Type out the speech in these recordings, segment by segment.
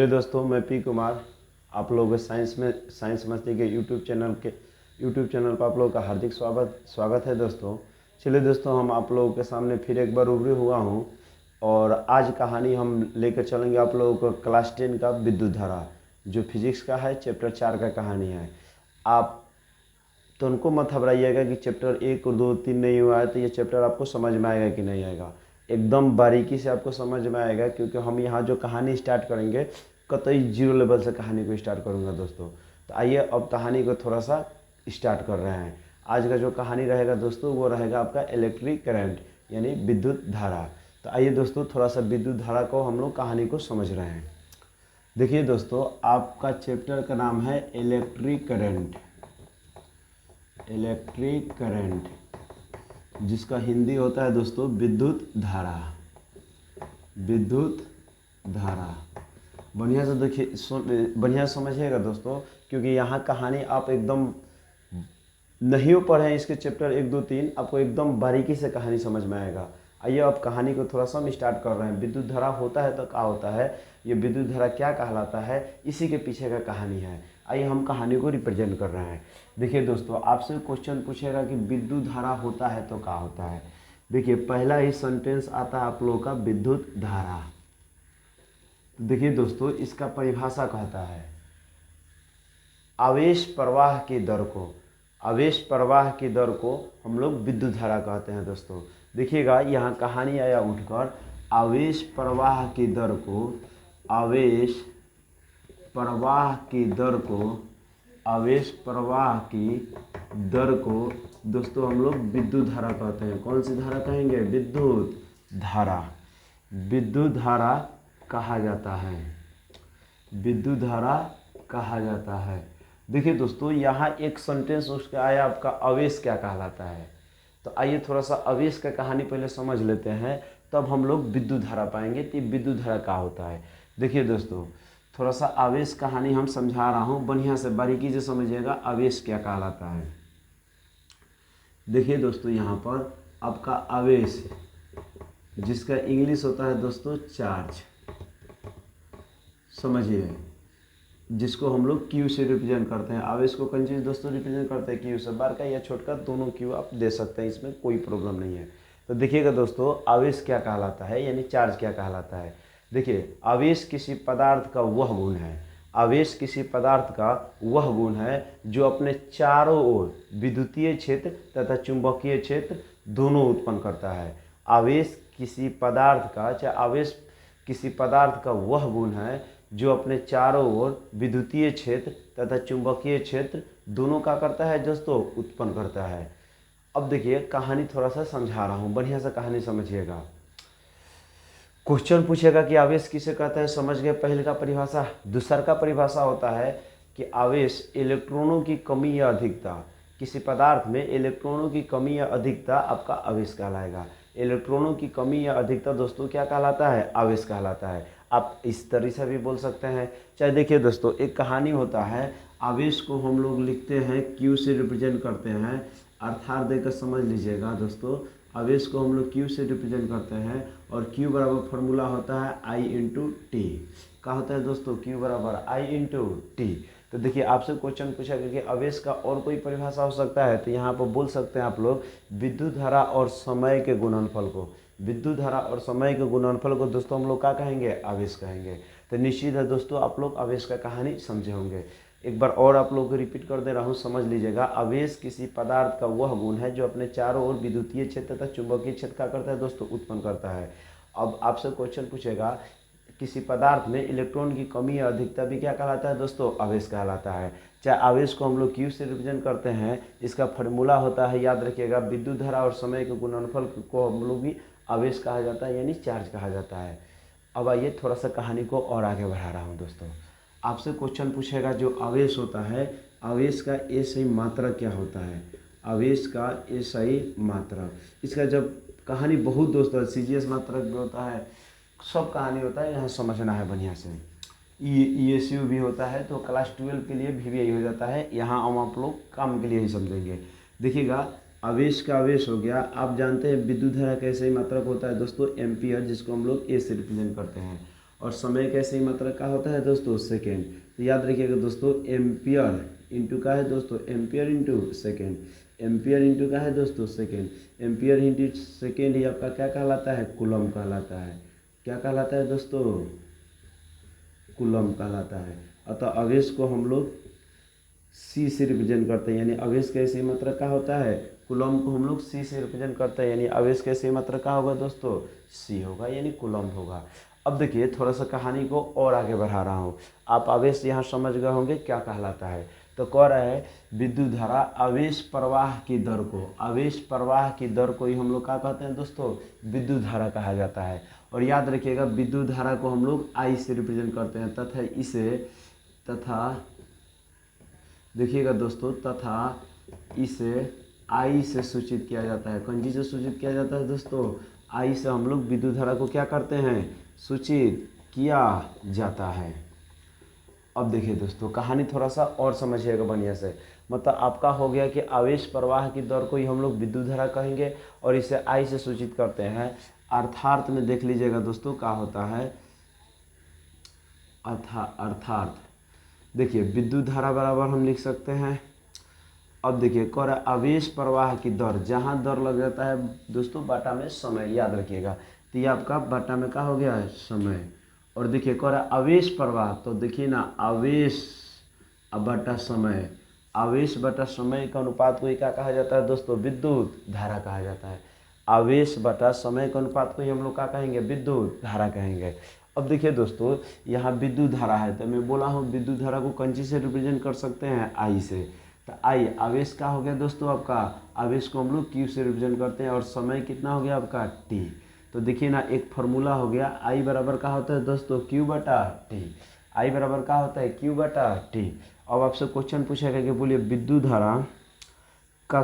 दोस्तों, मैं पी कुमार आप लोगों के साइंस मस्ती के यूट्यूब चैनल पर आप लोगों का हार्दिक स्वागत है दोस्तों। चलिए दोस्तों, हम आप लोगों के सामने फिर एक बार रूबरू हुआ हूँ और आज कहानी हम लेकर चलेंगे आप लोगों को क्लास 10 का विद्युत धारा, जो फिजिक्स का है, चैप्टर 4 का कहानी है। आप तो उनको मत घबराइएगा कि चैप्टर 1 और 2 3 नहीं हुआ है तो ये चैप्टर आपको समझ में आएगा कि नहीं आएगा। एकदम बारीकी से आपको समझ में आएगा, क्योंकि हम यहाँ जो कहानी स्टार्ट करेंगे कतई जीरो लेवल से कहानी को स्टार्ट करूँगा दोस्तों। तो आइए अब कहानी को थोड़ा सा स्टार्ट कर रहे हैं। आज का जो कहानी रहेगा दोस्तों वो रहेगा आपका इलेक्ट्रिक करंट यानी विद्युत धारा। तो आइए दोस्तों, थोड़ा सा विद्युत धारा को हम लोग कहानी को समझ रहे हैं। देखिए दोस्तों, आपका चैप्टर का नाम है इलेक्ट्रिक करंट, जिसका हिंदी होता है दोस्तों विद्युत धारा। बढ़िया से देखिए, बढ़िया समझिएगा दोस्तों, क्योंकि यहाँ कहानी आप एकदम नहीं पढ़े इसके चैप्टर 1 2 3, आपको एकदम बारीकी से कहानी समझ में आएगा। आइए अब कहानी को थोड़ा सा हम स्टार्ट कर रहे हैं। विद्युत धारा होता है तो क्या होता है, ये विद्युत धारा क्या कहलाता है, इसी के पीछे का कहानी है। आइए हम कहानी को रिप्रेजेंट कर रहे हैं। देखिए दोस्तों, आपसे क्वेश्चन पूछेगा कि विद्युत धारा होता है तो क्या होता है। देखिए पहला ही सेंटेंस आता है आप लोगों का विद्युत धारा। देखिए दोस्तों, इसका परिभाषा कहता है आवेश प्रवाह की दर को हम लोग विद्युत धारा कहते हैं दोस्तों। देखिएगा यहाँ कहानी आया उठकर, आवेश प्रवाह की दर को दोस्तों हम लोग विद्युत धारा कहते हैं। कौन सी धारा कहेंगे? विद्युत धारा कहा जाता है। देखिए दोस्तों, यहाँ एक सेंटेंस उसका आया आपका आवेश क्या कहलाता है। तो आइए थोड़ा सा आवेश का कहानी पहले समझ लेते हैं, तब हम लोग विद्युत धारा पाएंगे कि विद्युत धारा क्या होता है। देखिए दोस्तों, थोड़ा सा आवेश कहानी हम समझा रहा हूँ, बढ़िया से बारीकी से समझिएगा आवेश क्या कहलाता है। देखिए दोस्तों, यहाँ पर आपका आवेश, जिसका इंग्लिश होता है दोस्तों चार्ज, समझिए, जिसको हम लोग क्यू से रिप्रेजेंट करते हैं। आवेश को कौन चीज़ दोस्तों रिप्रेजेंट करते हैं? क्यू से। बार का या छोट का दोनों क्यू आप दे सकते हैं, इसमें कोई प्रॉब्लम नहीं है। तो देखिएगा दोस्तों, आवेश क्या कहलाता है यानी चार्ज क्या कहलाता है। देखिए, आवेश किसी पदार्थ का वह गुण है जो अपने चारों ओर विद्युतीय क्षेत्र तथा चुंबकीय क्षेत्र दोनों उत्पन्न करता है। आवेश किसी पदार्थ का वह गुण है जो अपने चारों ओर विद्युतीय क्षेत्र तथा चुंबकीय क्षेत्र दोनों का करता है दोस्तों, उत्पन्न करता है। अब देखिए कहानी थोड़ा सा समझा रहा हूँ, बढ़िया से कहानी समझिएगा। क्वेश्चन पूछेगा कि आवेश किसे कहते हैं, समझ गए पहले का परिभाषा। दूसरा का परिभाषा होता है कि आवेश इलेक्ट्रॉनों की कमी या अधिकता, किसी पदार्थ में इलेक्ट्रॉनों की कमी या अधिकता आपका आवेश कहलाएगा। इलेक्ट्रॉनों की कमी या अधिकता दोस्तों क्या कहलाता है? आवेश कहलाता है। आप इस तरह से भी बोल सकते हैं। चाहे देखिए दोस्तों, एक कहानी होता है, आवेश को हम लोग लिखते हैं क्यू से रिप्रेजेंट करते हैं, अर्थात देकर समझ लीजिएगा दोस्तों, आवेश को हम लोग क्यू से रिप्रेजेंट करते हैं और क्यू बराबर फार्मूला होता है I इंटू टी। क्या होता है दोस्तों? क्यू बराबर I इंटू टी। तो देखिए, आपसे क्वेश्चन पूछा गया कि आवेश का और कोई परिभाषा हो सकता है, तो यहाँ पर बोल सकते हैं आप लोग विद्युत धारा और समय के गुणनफल को दोस्तों हम लोग क्या कहेंगे? आवेश कहेंगे। तो निश्चित है दोस्तों, आप लोग आवेश का कहानी समझे होंगे। एक बार और आप लोगों को रिपीट कर दे रहा हूँ, समझ लीजिएगा। आवेश किसी पदार्थ का वह गुण है जो अपने चारों ओर विद्युतीय क्षेत्र तथा चुंबकीय क्षेत्र का करता है दोस्तों, उत्पन्न करता है। अब आपसे क्वेश्चन पूछेगा किसी पदार्थ में इलेक्ट्रॉन की कमी या अधिकता भी क्या कहलाता है दोस्तों? आवेश कहलाता है। चाहे आवेश को हम लोग क्यू से रिप्रेजेंट करते हैं, इसका फार्मूला होता है, याद रखिएगा, विद्युत धारा और समय के गुणनफल को हम लोग भी आवेश कहा जाता है यानी चार्ज कहा जाता है। अब आइए थोड़ा सा कहानी को और आगे बढ़ा रहा हूँ दोस्तों। आपसे क्वेश्चन पूछेगा जो आवेश होता है, आवेश का एसआई मात्रक क्या होता है? आवेश का एसआई मात्रक, इसका जब कहानी बहुत दोस्तों सीजीएस मात्रक भी होता है, सब कहानी होता है, यहाँ समझना है बढ़िया से। ईएसयू भी होता है, तो क्लास 12 के लिए भी यही हो जाता है। यहाँ हम आप लोग काम के लिए ही समझेंगे। देखिएगा, आवेश का आवेश हो गया। आप जानते हैं विद्युत धारा का एसआई मात्रक होता है दोस्तों एम्पियर, जिसको हम लोग ए से रिप्रेजेंट करते हैं। और समय का सही मात्रा क्या होता है दोस्तों, सेकेंड। तो याद रखिएगा दोस्तों, एम्पियर इंटू का है दोस्तों, ampere into second, ampere into का है दोस्तों सेकेंड, एम्पियर इंटू सेकेंड ही आपका क्या कहलाता है, कूलम कहलाता है। क्या कहलाता है दोस्तों, कूलम कहलाता है। अतः आवेश को हम लोग सी से रिप्रेजेंट करते हैं, यानी आवेश का सही मात्रा क्या होता है, कूलम को हम लोग सी से रिप्रेजेंट करते हैं, यानी आवेश का सही मात्रा क्या होगा दोस्तों, सी होगा, यानी कूलम होगा। अब देखिए थोड़ा सा कहानी को और आगे बढ़ा रहा हूँ। आप आवेश यहाँ समझ गए होंगे क्या कहलाता है। तो कह रहा है विद्युत धारा आवेश प्रवाह की दर को, आवेश प्रवाह की दर को ही हम लोग क्या कहते हैं दोस्तों, विद्युत धारा कहा जाता है। और याद रखिएगा विद्युत धारा को हम लोग आई से रिप्रेजेंट करते हैं, तथा देखिएगा दोस्तों, तथा इसे आई से सूचित किया जाता है। कौन चीज से सूचित किया जाता है दोस्तों, आई से हम लोग विद्युत धारा को क्या करते हैं, सूचित किया जाता है। अब देखिए दोस्तों कहानी थोड़ा सा और समझिएगा बढ़िया से। मतलब आपका हो गया कि आवेश प्रवाह की दर को ही हम लोग विद्युत धारा कहेंगे और इसे आई से सूचित करते हैं। अर्थार्थ में देख लीजिएगा दोस्तों क्या होता है, अर्थार्थ देखिए विद्युत धारा बराबर हम लिख सकते हैं। अब देखिए कह रहा है आवेश प्रवाह की दर, जहाँ दर लग जाता है दोस्तों बाटा में समय, याद रखिएगा। तो ये आपका बाटा में क्या हो गया है, समय। और देखिए कह रहा है आवेश प्रवाह, तो देखिए ना आवेश बटा समय, आवेश बटा समय का अनुपात को क्या कहा जाता है दोस्तों, विद्युत धारा कहा जाता है। आवेश बटा समय के अनुपात को ही हम लोग क्या कहेंगे, विद्युत धारा कहेंगे। अब देखिए दोस्तों यहाँ विद्युत धारा है, तो मैं बोला हूँ विद्युत धारा को कौन चीज से रिप्रेजेंट कर सकते हैं, आई से। तो आई आवेश का हो गया दोस्तों आपका, आवेश को हम लोग क्यू से रिप्रेजेंट करते हैं, और समय कितना हो गया आपका, टी। तो देखिए ना एक फॉर्मूला हो गया, आई बराबर का होता है दोस्तों क्यू बटा टी, आई बराबर का होता है क्यू बटा टी। अब आपसे क्वेश्चन पूछेगा कि बोलिए विद्युत धारा का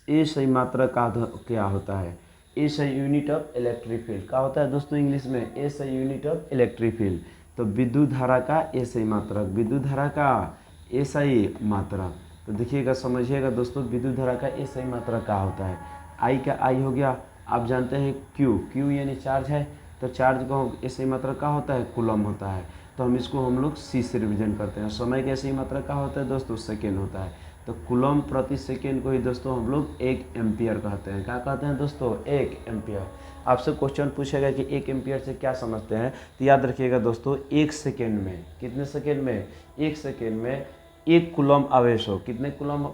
ए सही मात्रा का क्या होता है, ए सही यूनिट ऑफ इलेक्ट्रिक फील्ड क्या होता है दोस्तों इंग्लिश में, ए सही यूनिट ऑफ इलेक्ट्रिक फील्ड। तो विद्युत धारा का ए सही मात्रक, विद्युत धारा का ए सही मात्रा। तो देखिएगा समझिएगा दोस्तों विद्युत धारा का ए सही मात्रा क्या होता है। आई का आई हो गया, आप जानते हैं क्यू, क्यू यानी चार्ज है, तो चार्ज का ए सही मात्रा क्या होता है, कूलम होता है। तो हम लोग सी से रिप्रेजेंट करते हैं। समय का सही मात्रा क्या होता है दोस्तों, सेकेंड होता है। तो कूलम प्रति सेकेंड को ही दोस्तों हम लोग 1 एम्पियर कहते हैं। क्या कहते हैं दोस्तों, 1 एम्पियर। आपसे क्वेश्चन पूछेगा कि 1 एम्पियर से क्या समझते हैं, तो याद रखिएगा दोस्तों 1 सेकेंड में, कितने सेकेंड में, 1 सेकेंड में 1 कूलम आवेश हो, कितने कूलम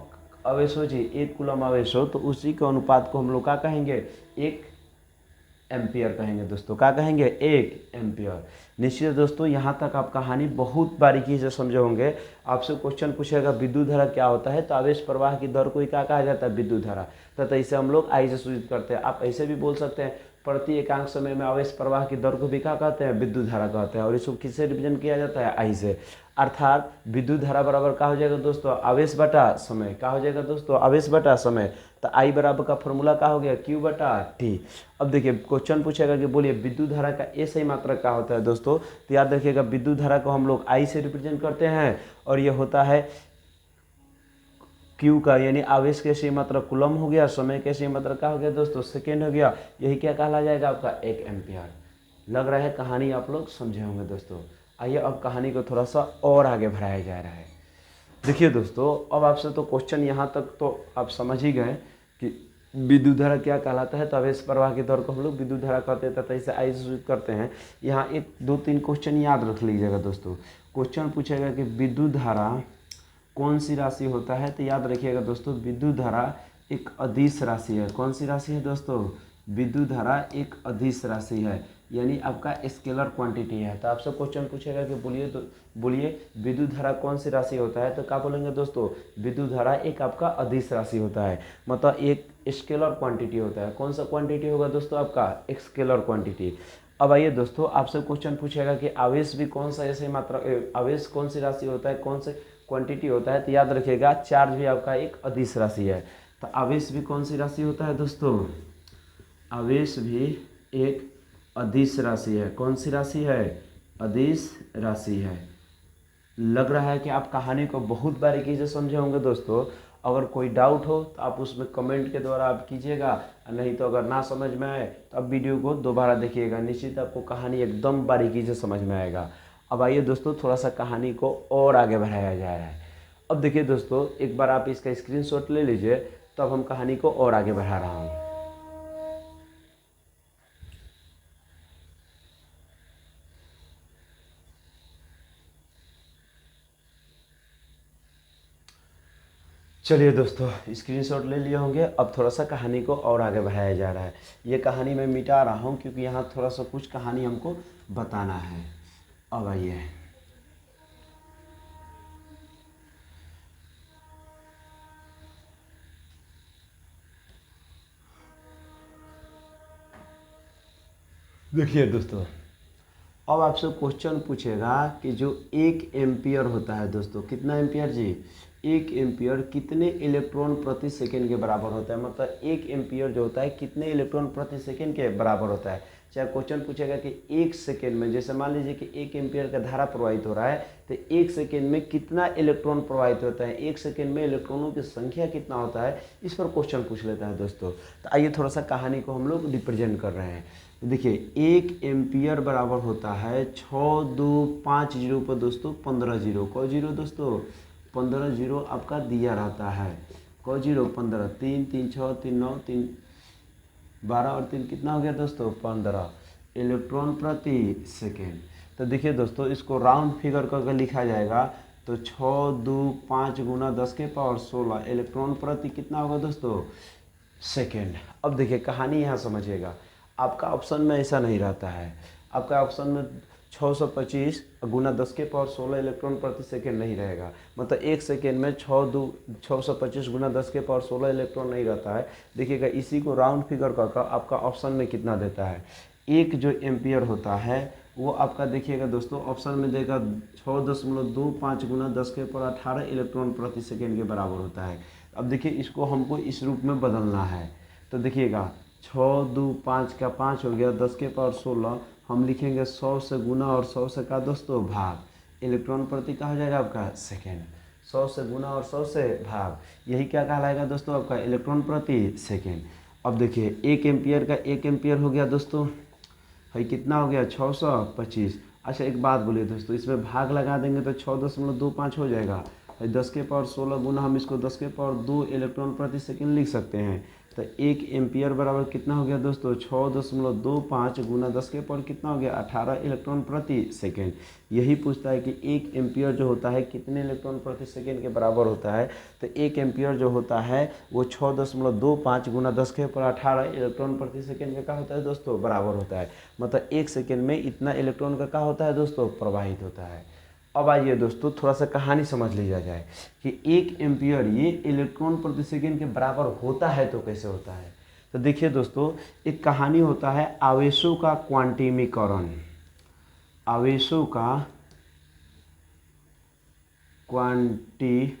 आवेश हो जी, 1 कूलम आवेश हो, तो उसी के अनुपात को हम लोग क्या कहेंगे, 1 एम्पियर कहेंगे दोस्तों। क्या कहेंगे, 1 एम्पियर। निश्चित दोस्तों यहाँ तक आप कहानी बहुत बारीकी से समझे होंगे। आपसे क्वेश्चन पूछेगा विद्युत धारा क्या होता है, तो आवेश प्रवाह की दर को ही क्या कहा जाता है, विद्युत धारा। तो इसे हम लोग आई से सूचित करते हैं। आप ऐसे भी बोल सकते हैं प्रति एकांक समय में आवेश प्रवाह की दर को भी क्या कहते हैं, विद्युत धारा कहते हैं। और इसको किससे रिप्रेजेंट किया जाता है, आई से। अर्थात विद्युत धारा बराबर क्या हो जाएगा दोस्तों, आवेश बटा समय। क्या हो जाएगा दोस्तों, आवेश बटा समय। तो आई बराबर का फॉर्मूला क्या हो गया, क्यू बटा टी। अब देखिए क्वेश्चन पूछेगा कि बोलिए विद्युत धारा का ए सही मात्रा क्या होता है दोस्तों। तो याद रखिएगा विद्युत धारा को हम लोग आई से रिप्रेजेंट करते हैं, और ये होता है क्यू का, यानी आवेश के सही मात्रा कूलम हो गया, समय के सही मात्रा क्या हो गया दोस्तों, सेकेंड हो गया। यही क्या कहला जाएगा आपका, 1 एम्पियर। लग रहा है कहानी आप लोग समझे होंगे दोस्तों। आइए अब कहानी को थोड़ा सा और आगे बढ़ाया जा रहा है। देखिए दोस्तों अब आपसे तो क्वेश्चन यहाँ तक तो आप समझ ही गए कि विद्युत धारा क्या कहलाता है। तो आवेश प्रवाह की दर को हम लोग विद्युत धारा कहते हैं तथा इसे आई से सूचित करते हैं। यहाँ 1 2 3 क्वेश्चन याद रख लीजिएगा दोस्तों। क्वेश्चन पूछेगा कि विद्युत धारा कौन सी राशि होता है, तो याद रखिएगा दोस्तों विद्युत धारा एक अदिश राशि है। कौन सी राशि है दोस्तों, विद्युत धारा एक अदिश राशि है, यानी आपका स्केलर क्वांटिटी है। तो आपसे क्वेश्चन पूछेगा कि बोलिए विद्युत धारा कौन सी राशि होता है, तो क्या बोलेंगे दोस्तों, विद्युत धारा एक आपका अदिश राशि होता है, मतलब एक स्केलर क्वांटिटी होता है। कौन सा क्वांटिटी होगा दोस्तों आपका, एक स्केलर क्वांटिटी। अब आइए दोस्तों आपसे क्वेश्चन पूछेगा कि आवेश भी कौन सा ऐसे मात्रा, आवेश कौन सी राशि होता है, कौन से क्वांटिटी होता है। तो याद रखिएगा चार्ज भी आपका एक अदिश राशि है। तो आवेश भी कौन सी राशि होता है दोस्तों, आवेश भी एक अदिश राशि है। कौन सी राशि है, अदिश राशि है। लग रहा है कि आप कहानी को बहुत बारीकी से समझे होंगे दोस्तों। अगर कोई डाउट हो तो आप उसमें कमेंट के द्वारा आप कीजिएगा, नहीं तो अगर ना समझ में आए तो आप वीडियो को दोबारा देखिएगा, निश्चित आपको कहानी एकदम बारीकी से समझ में आएगा। अब आइए दोस्तों, थोड़ा सा कहानी को और आगे बढ़ाया जा रहा है। अब देखिए दोस्तों, एक बार आप इसका स्क्रीनशॉट ले लीजिए, तो अब हम कहानी को और आगे बढ़ा रहा हूँ। चलिए दोस्तों, स्क्रीनशॉट ले लिए होंगे। अब थोड़ा सा कहानी को और आगे बढ़ाया जा रहा है। ये कहानी मैं मिटा रहा हूँ क्योंकि यहाँ थोड़ा सा कुछ कहानी हमको बताना है। अब आइए, देखिए दोस्तों, अब आपसे क्वेश्चन पूछेगा कि जो 1 एम्पियर होता है दोस्तों, कितना एम्पियर जी, 1 एम्पियर कितने इलेक्ट्रॉन प्रति सेकेंड के बराबर होता है। मतलब 1 एम्पियर जो होता है कितने इलेक्ट्रॉन प्रति सेकेंड के बराबर होता है। चाहे क्वेश्चन पूछेगा कि 1 सेकेंड में, जैसे मान लीजिए कि 1 एम्पियर का धारा प्रवाहित हो रहा है, तो 1 सेकेंड में कितना इलेक्ट्रॉन प्रवाहित होता है, 1 सेकेंड में इलेक्ट्रॉनों की संख्या कितना होता है, इस पर क्वेश्चन पूछ लेता है दोस्तों। तो आइए थोड़ा सा कहानी को हम लोग रिप्रेजेंट कर रहे हैं। देखिए, 1 एम्पियर बराबर होता है 6, 2, 5 जीरो पर दोस्तों 15 जीरो। को जीरो दोस्तों, 15 जीरो आपका दिया रहता है। को जीरो 15, 3, 3, 6, 3, 9, 3, 12 और 3 कितना हो गया दोस्तों, 15 इलेक्ट्रॉन प्रति सेकेंड। तो देखिए दोस्तों, इसको राउंड फिगर करके लिखा जाएगा तो 6, 2, 5 गुना 10 के पावर 16 इलेक्ट्रॉन प्रति कितना होगा दोस्तों, सेकेंड। अब देखिए कहानी यहाँ समझिएगा, आपका ऑप्शन में ऐसा नहीं रहता है। आपका ऑप्शन में 625 गुना 10 के पावर 16 इलेक्ट्रॉन प्रति सेकेंड नहीं रहेगा। मतलब 1 सेकेंड में 625 गुना 10 के पावर 16 इलेक्ट्रॉन नहीं रहता है। देखिएगा, इसी को राउंड फिगर करके आपका ऑप्शन में कितना देता है, एक जो एम्पियर होता है वो आपका देखिएगा दोस्तों, ऑप्शन में देगा 6.25 गुना 10 के पावर 18 इलेक्ट्रॉन प्रति सेकेंड के बराबर होता है। अब देखिए, इसको हमको इस रूप में बदलना है। तो देखिएगा, 6, 2, 5 का 5 हो गया, 10 के पावर 16 हम लिखेंगे 100 से गुना और 100 से का दोस्तों भाग, इलेक्ट्रॉन प्रति का हो जाएगा आपका सेकेंड। 100 से गुना और 100 से भाग, यही क्या कहलाएगा दोस्तों, आपका इलेक्ट्रॉन प्रति सेकेंड। अब देखिए, 1 एम्पियर का 1 एम्पियर हो गया दोस्तों, भाई कितना हो गया, 625। अच्छा एक बात बोलिए दोस्तों, इसमें भाग लगा देंगे तो 6.25 हो जाएगा। 10 के पावर 16 गुना हम इसको 10 के पावर 2 इलेक्ट्रॉन प्रति सेकेंड लिख सकते हैं। तो 1 एम्पियर बराबर कितना हो गया दोस्तों, 6.25 गुना 10 के पावर कितना हो गया, 18 इलेक्ट्रॉन प्रति सेकेंड। यही पूछता है कि 1 एम्पियर जो होता है कितने इलेक्ट्रॉन प्रति सेकेंड के बराबर होता है। तो 1 एम्पियर जो होता है वो 6.25 गुना 10 के पावर 18 इलेक्ट्रॉन प्रति सेकेंड का क्या होता है दोस्तों, बराबर होता है। मतलब 1 सेकेंड में इतना इलेक्ट्रॉन का क्या होता है दोस्तों, प्रवाहित होता है। अब आइए दोस्तों, थोड़ा सा कहानी समझ लिया जाए कि 1 एम्पियर ये इलेक्ट्रॉन प्रति सेकेंड के बराबर होता है तो कैसे होता है। तो देखिए दोस्तों, एक कहानी होता है आवेशों का क्वांटिमीकरण। आवेशों का क्वांटिमीकरण।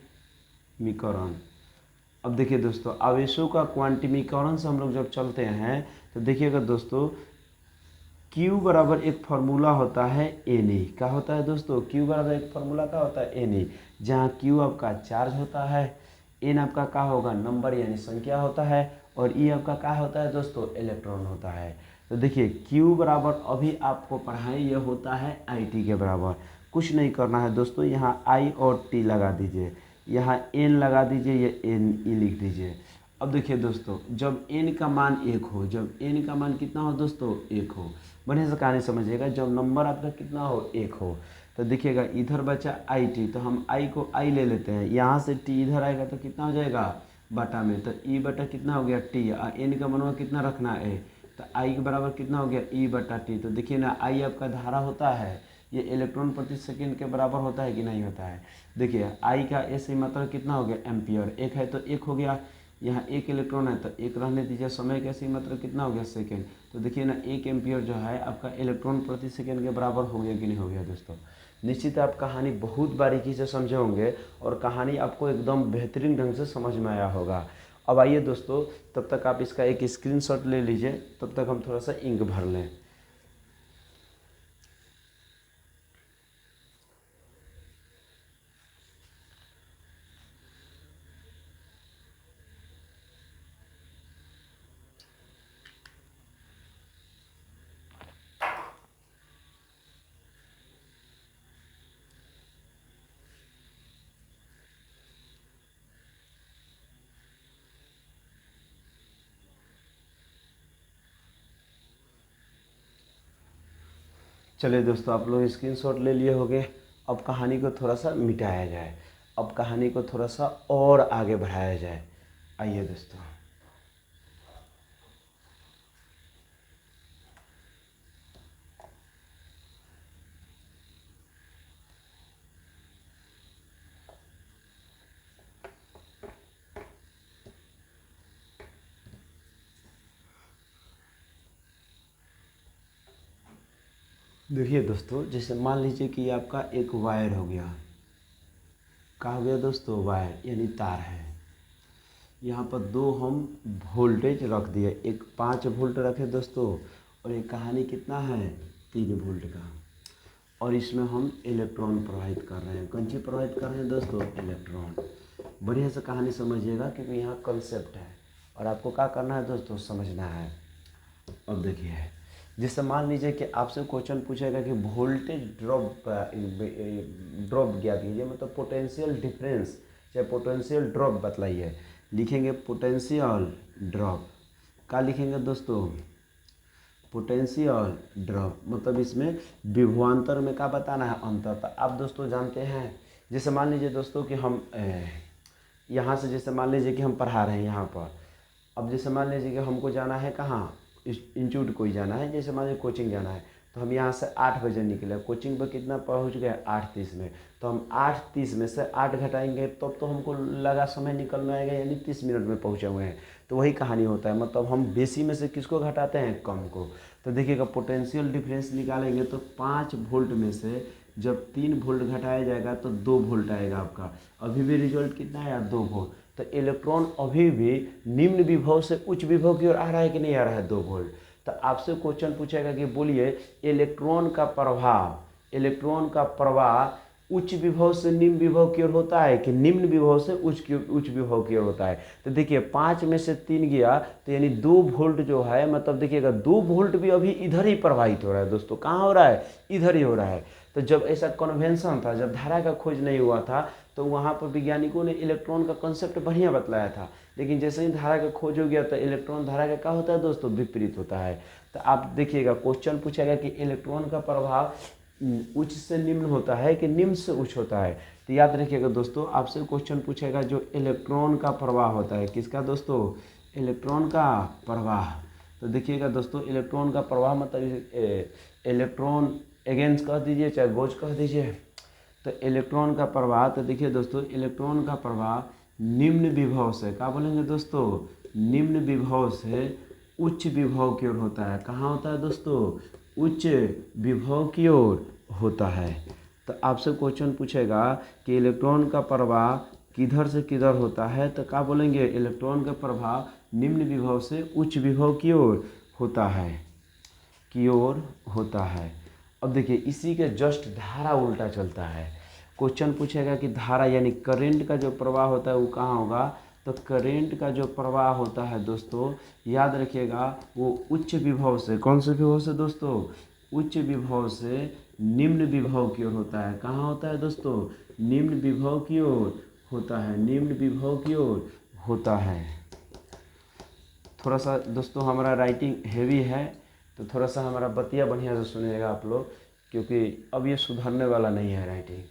अब देखिए दोस्तों, आवेशों का क्वांटिमीकरण से हम लोग जब चलते हैं तो देखिएगा दोस्तों, Q बराबर एक फार्मूला होता है Na। क्या होता है दोस्तों, Q बराबर एक फार्मूला क्या होता है, Na। जहाँ Q आपका चार्ज होता है, N आपका क्या होगा, नंबर यानी संख्या होता है, और E आपका क्या होता है दोस्तों, इलेक्ट्रॉन होता है। तो देखिए, Q बराबर अभी आपको पढ़ाएं, यह होता है IT के बराबर। कुछ नहीं करना है दोस्तों, यहाँ I और T लगा दीजिए, यहाँ N लगा दीजिए, ये Ne लिख दीजिए। अब देखिए दोस्तों, जब n का मान 1 हो, जब n का मान कितना हो दोस्तों, 1 हो, बढ़िया से कहानी समझिएगा, जब नंबर आपका कितना हो, 1 हो, तो देखिएगा इधर बचा IT, तो हम I को I ले लेते हैं, यहाँ से T इधर आएगा तो कितना हो जाएगा, बटा में, तो E बटा कितना हो गया T, और n का मनवा कितना रखना है, तो I के बराबर कितना हो गया, E बटा T। तो देखिए ना, I आपका धारा होता है, ये इलेक्ट्रॉन प्रति सेकेंड के बराबर होता है कि नहीं होता है। देखिए, I का ऐसे मतलब कितना हो गया, एम्पियर, 1 है तो 1 हो गया, यहाँ 1 इलेक्ट्रॉन है तो 1 रहने दीजिए, समय का ऐसे मतलब कितना हो गया, सेकेंड। तो देखिए ना, 1 एम्पियर जो है आपका इलेक्ट्रॉन प्रति सेकेंड के बराबर हो गया कि नहीं हो गया दोस्तों। निश्चित आप कहानी बहुत बारीकी से समझे होंगे और कहानी आपको एकदम बेहतरीन ढंग से समझ में आया होगा। अब आइए दोस्तों, तब तक आप इसका एक स्क्रीनशॉट ले लीजिए, तब तक हम थोड़ा सा इंक भर लें। चलिए दोस्तों, आप लोग स्क्रीनशॉट ले लिए होंगे। अब कहानी को थोड़ा सा मिटाया जाए, अब कहानी को थोड़ा सा और आगे बढ़ाया जाए। आइए दोस्तों, देखिए दोस्तों, जैसे मान लीजिए कि आपका एक वायर हो गया। क्या हो गया दोस्तों? वायर यानी तार है। यहाँ पर दो हम वोल्टेज रख दिए, एक 5 वोल्ट रखे दोस्तों, और एक कहानी कितना है 3 वोल्ट का। और इसमें हम इलेक्ट्रॉन प्रवाहित कर रहे हैं। कौन चीज़ प्रवाहित कर रहे हैं दोस्तों? इलेक्ट्रॉन। बढ़िया से कहानी समझिएगा, क्योंकि यहाँ कंसेप्ट है और आपको क्या करना है दोस्तों? समझना है। अब देखिए, जैसे मान लीजिए कि आपसे क्वेश्चन पूछेगा कि वोल्टेज ड्रॉप ज्ञात कीजिए, मतलब पोटेंशियल डिफरेंस या पोटेंशियल ड्रॉप बतलाइए। लिखेंगे पोटेंशियल ड्रॉप। क्या लिखेंगे दोस्तों? Potential drop. मतलब इसमें विभवांतर में क्या बताना है? अंतर। तो आप दोस्तों जानते हैं, जैसे मान लीजिए दोस्तों कि हम यहाँ से, जैसे मान लीजिए कि हम पढ़ा रहे हैं यहाँ पर। अब जैसे मान लीजिए कि हमको जाना है कहाँ? इंस्टीट्यूट कोई जाना है, जैसे मान लीजिए कोचिंग जाना है, तो हम यहाँ से 8 बजे निकले, कोचिंग पर कितना पहुँच गए? 8:30 में। तो हम 8:30 में से 8 घटाएंगे तब तो हमको लगा समय निकल में आएगा, यानी 30 मिनट में पहुँचे हुए हैं। तो वही कहानी होता है, मतलब हम बेसी में से किसको घटाते हैं? कम को। तो देखिएगा, पोटेंशियल डिफरेंस निकालेंगे तो 5 वोल्ट में से जब 3 वोल्ट घटाया जाएगा तो 2 वोल्ट आएगा आपका। अभी भी रिजल्ट कितना आया? 2 वोल्ट। तो इलेक्ट्रॉन अभी भी निम्न विभव से उच्च विभव की ओर आ रहा है कि नहीं आ रहा है? 2 वोल्ट। तो आपसे क्वेश्चन पूछेगा कि बोलिए इलेक्ट्रॉन का प्रवाह उच्च विभव से निम्न विभव की ओर होता है कि निम्न विभव से उच्च विभव की ओर होता है? तो देखिए, 5 में से 3 गया तो यानी 2 वोल्ट जो है, मतलब देखिएगा 2 वोल्ट भी अभी इधर ही प्रवाहित हो रहा है दोस्तों। कहाँ हो रहा है? इधर ही हो रहा है। तो जब ऐसा कन्वेंशन था, जब धारा का खोज नहीं हुआ था, तो वहाँ पर वैज्ञानिकों ने इलेक्ट्रॉन का कंसेप्ट बढ़िया बतलाया था। लेकिन जैसे ही धारा का खोज हो गया तो इलेक्ट्रॉन धारा का क्या होता है दोस्तों? विपरीत होता है। तो आप देखिएगा, क्वेश्चन पूछेगा कि इलेक्ट्रॉन का प्रभाव उच्च से निम्न होता है कि निम्न से उच्च होता है? तो याद रखिएगा दोस्तों, आपसे क्वेश्चन पूछेगा जो इलेक्ट्रॉन का प्रवाह होता है। किसका दोस्तों? इलेक्ट्रॉन का प्रवाह। तो देखिएगा दोस्तों, इलेक्ट्रॉन का प्रवाह मतलब इलेक्ट्रॉन अगेंस्ट कह दीजिए चाहे गोज कह दीजिए। तो इलेक्ट्रॉन का प्रवाह, तो देखिए दोस्तों, इलेक्ट्रॉन का प्रवाह निम्न विभव से, क्या बोलेंगे दोस्तों? निम्न विभव से उच्च विभव की ओर होता है। कहाँ होता है दोस्तों? उच्च विभव की ओर होता है। तो आपसे क्वेश्चन पूछेगा कि इलेक्ट्रॉन का प्रवाह किधर से किधर होता है, तो क्या बोलेंगे? इलेक्ट्रॉन का प्रभाव निम्न विभव से उच्च विभव की ओर होता है। अब देखिए, इसी के जस्ट धारा उल्टा चलता है। क्वेश्चन पूछेगा कि धारा यानी करंट का जो प्रवाह होता है वो कहाँ होगा? तो करंट का जो प्रवाह होता है दोस्तों, याद रखिएगा, वो उच्च विभव से, कौन से विभव से दोस्तों? उच्च विभव से निम्न विभव की ओर होता है। कहाँ होता है दोस्तों? निम्न विभव की ओर होता है। निम्न विभव की ओर होता है। थोड़ा सा दोस्तों हमारा राइटिंग हेवी है, तो थोड़ा सा हमारा बतिया बढ़िया से सुनिएगा आप लोग, क्योंकि अब ये सुधरने वाला नहीं है राइटिंग,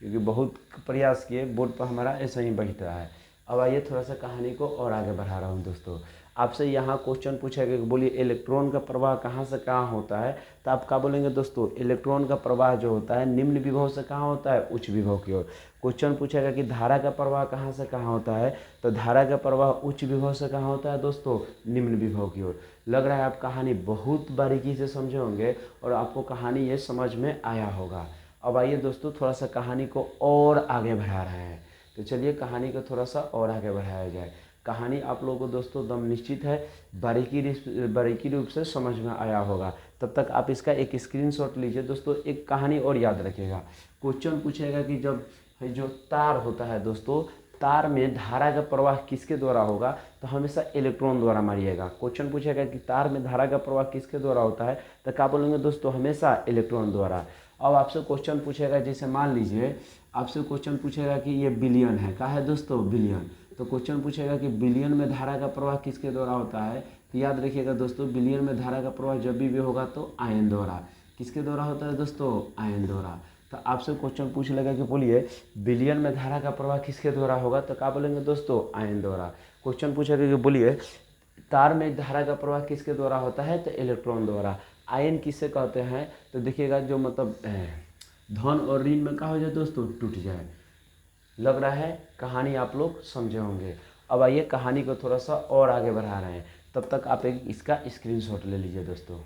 क्योंकि बहुत प्रयास किए, बोर्ड पर हमारा ऐसा ही बैठ रहा है। अब आइए थोड़ा सा कहानी को और आगे बढ़ा रहा हूँ दोस्तों। आपसे यहाँ क्वेश्चन पूछेगा कि बोलिए इलेक्ट्रॉन का प्रवाह कहाँ से कहाँ होता है? तो आप क्या बोलेंगे दोस्तों? इलेक्ट्रॉन का प्रवाह जो होता है निम्न विभव से कहाँ होता है? उच्च विभव की ओर। क्वेश्चन पूछेगा कि धारा का प्रवाह कहाँ से कहाँ होता है? तो धारा का प्रवाह उच्च विभव से कहाँ होता है दोस्तों? निम्न विभव की ओर। लग रहा है आप कहानी बहुत बारीकी से समझे होंगे और आपको कहानी ये समझ में आया होगा। अब आइए दोस्तों, थोड़ा सा कहानी को और आगे बढ़ा रहे हैं। तो चलिए कहानी को थोड़ा सा और आगे बढ़ाया जाए। कहानी आप लोगों को दोस्तों दम निश्चित है बारीकी रूप से समझ में आया होगा। तब तक आप इसका एक स्क्रीनशॉट लीजिए दोस्तों। एक कहानी और याद रखिएगा। क्वेश्चन पूछेगा कि जब जो तार होता है दोस्तों, तार में धारा का प्रवाह किसके द्वारा होगा? तो हमेशा इलेक्ट्रॉन द्वारा मारिएगा। क्वेश्चन पूछेगा कि तार में धारा का प्रवाह किसके द्वारा होता है? तो क्या बोलेंगे दोस्तों? हमेशा इलेक्ट्रॉन द्वारा। अब आपसे क्वेश्चन पूछेगा, जैसे मान लीजिए आपसे क्वेश्चन पूछेगा कि ये बिलियन है। क्या है दोस्तों? बिलियन। तो क्वेश्चन पूछेगा कि बिलियन में धारा का प्रवाह किसके द्वारा होता है? तो याद रखिएगा दोस्तों, बिलियन में धारा का प्रवाह जब भी होगा तो आयन द्वारा। किसके द्वारा होता है दोस्तों? आयन द्वारा। तो आपसे क्वेश्चन पूछ लगा कि बोलिए विलयन में धारा का प्रवाह किसके द्वारा होगा, तो क्या बोलेंगे दोस्तों? आयन द्वारा। क्वेश्चन पूछेगा कि बोलिए तार में धारा का प्रवाह किसके द्वारा होता है, तो इलेक्ट्रॉन द्वारा। आयन किसे कहते हैं, तो देखिएगा जो मतलब धन और ऋण में क्या हो जाए दोस्तों? टूट जाए। लग रहा है कहानी आप लोग समझे होंगे। अब आइए कहानी को थोड़ा सा और आगे बढ़ा रहे हैं, तब तक आप एक इसका स्क्रीनशॉट ले लीजिए दोस्तों।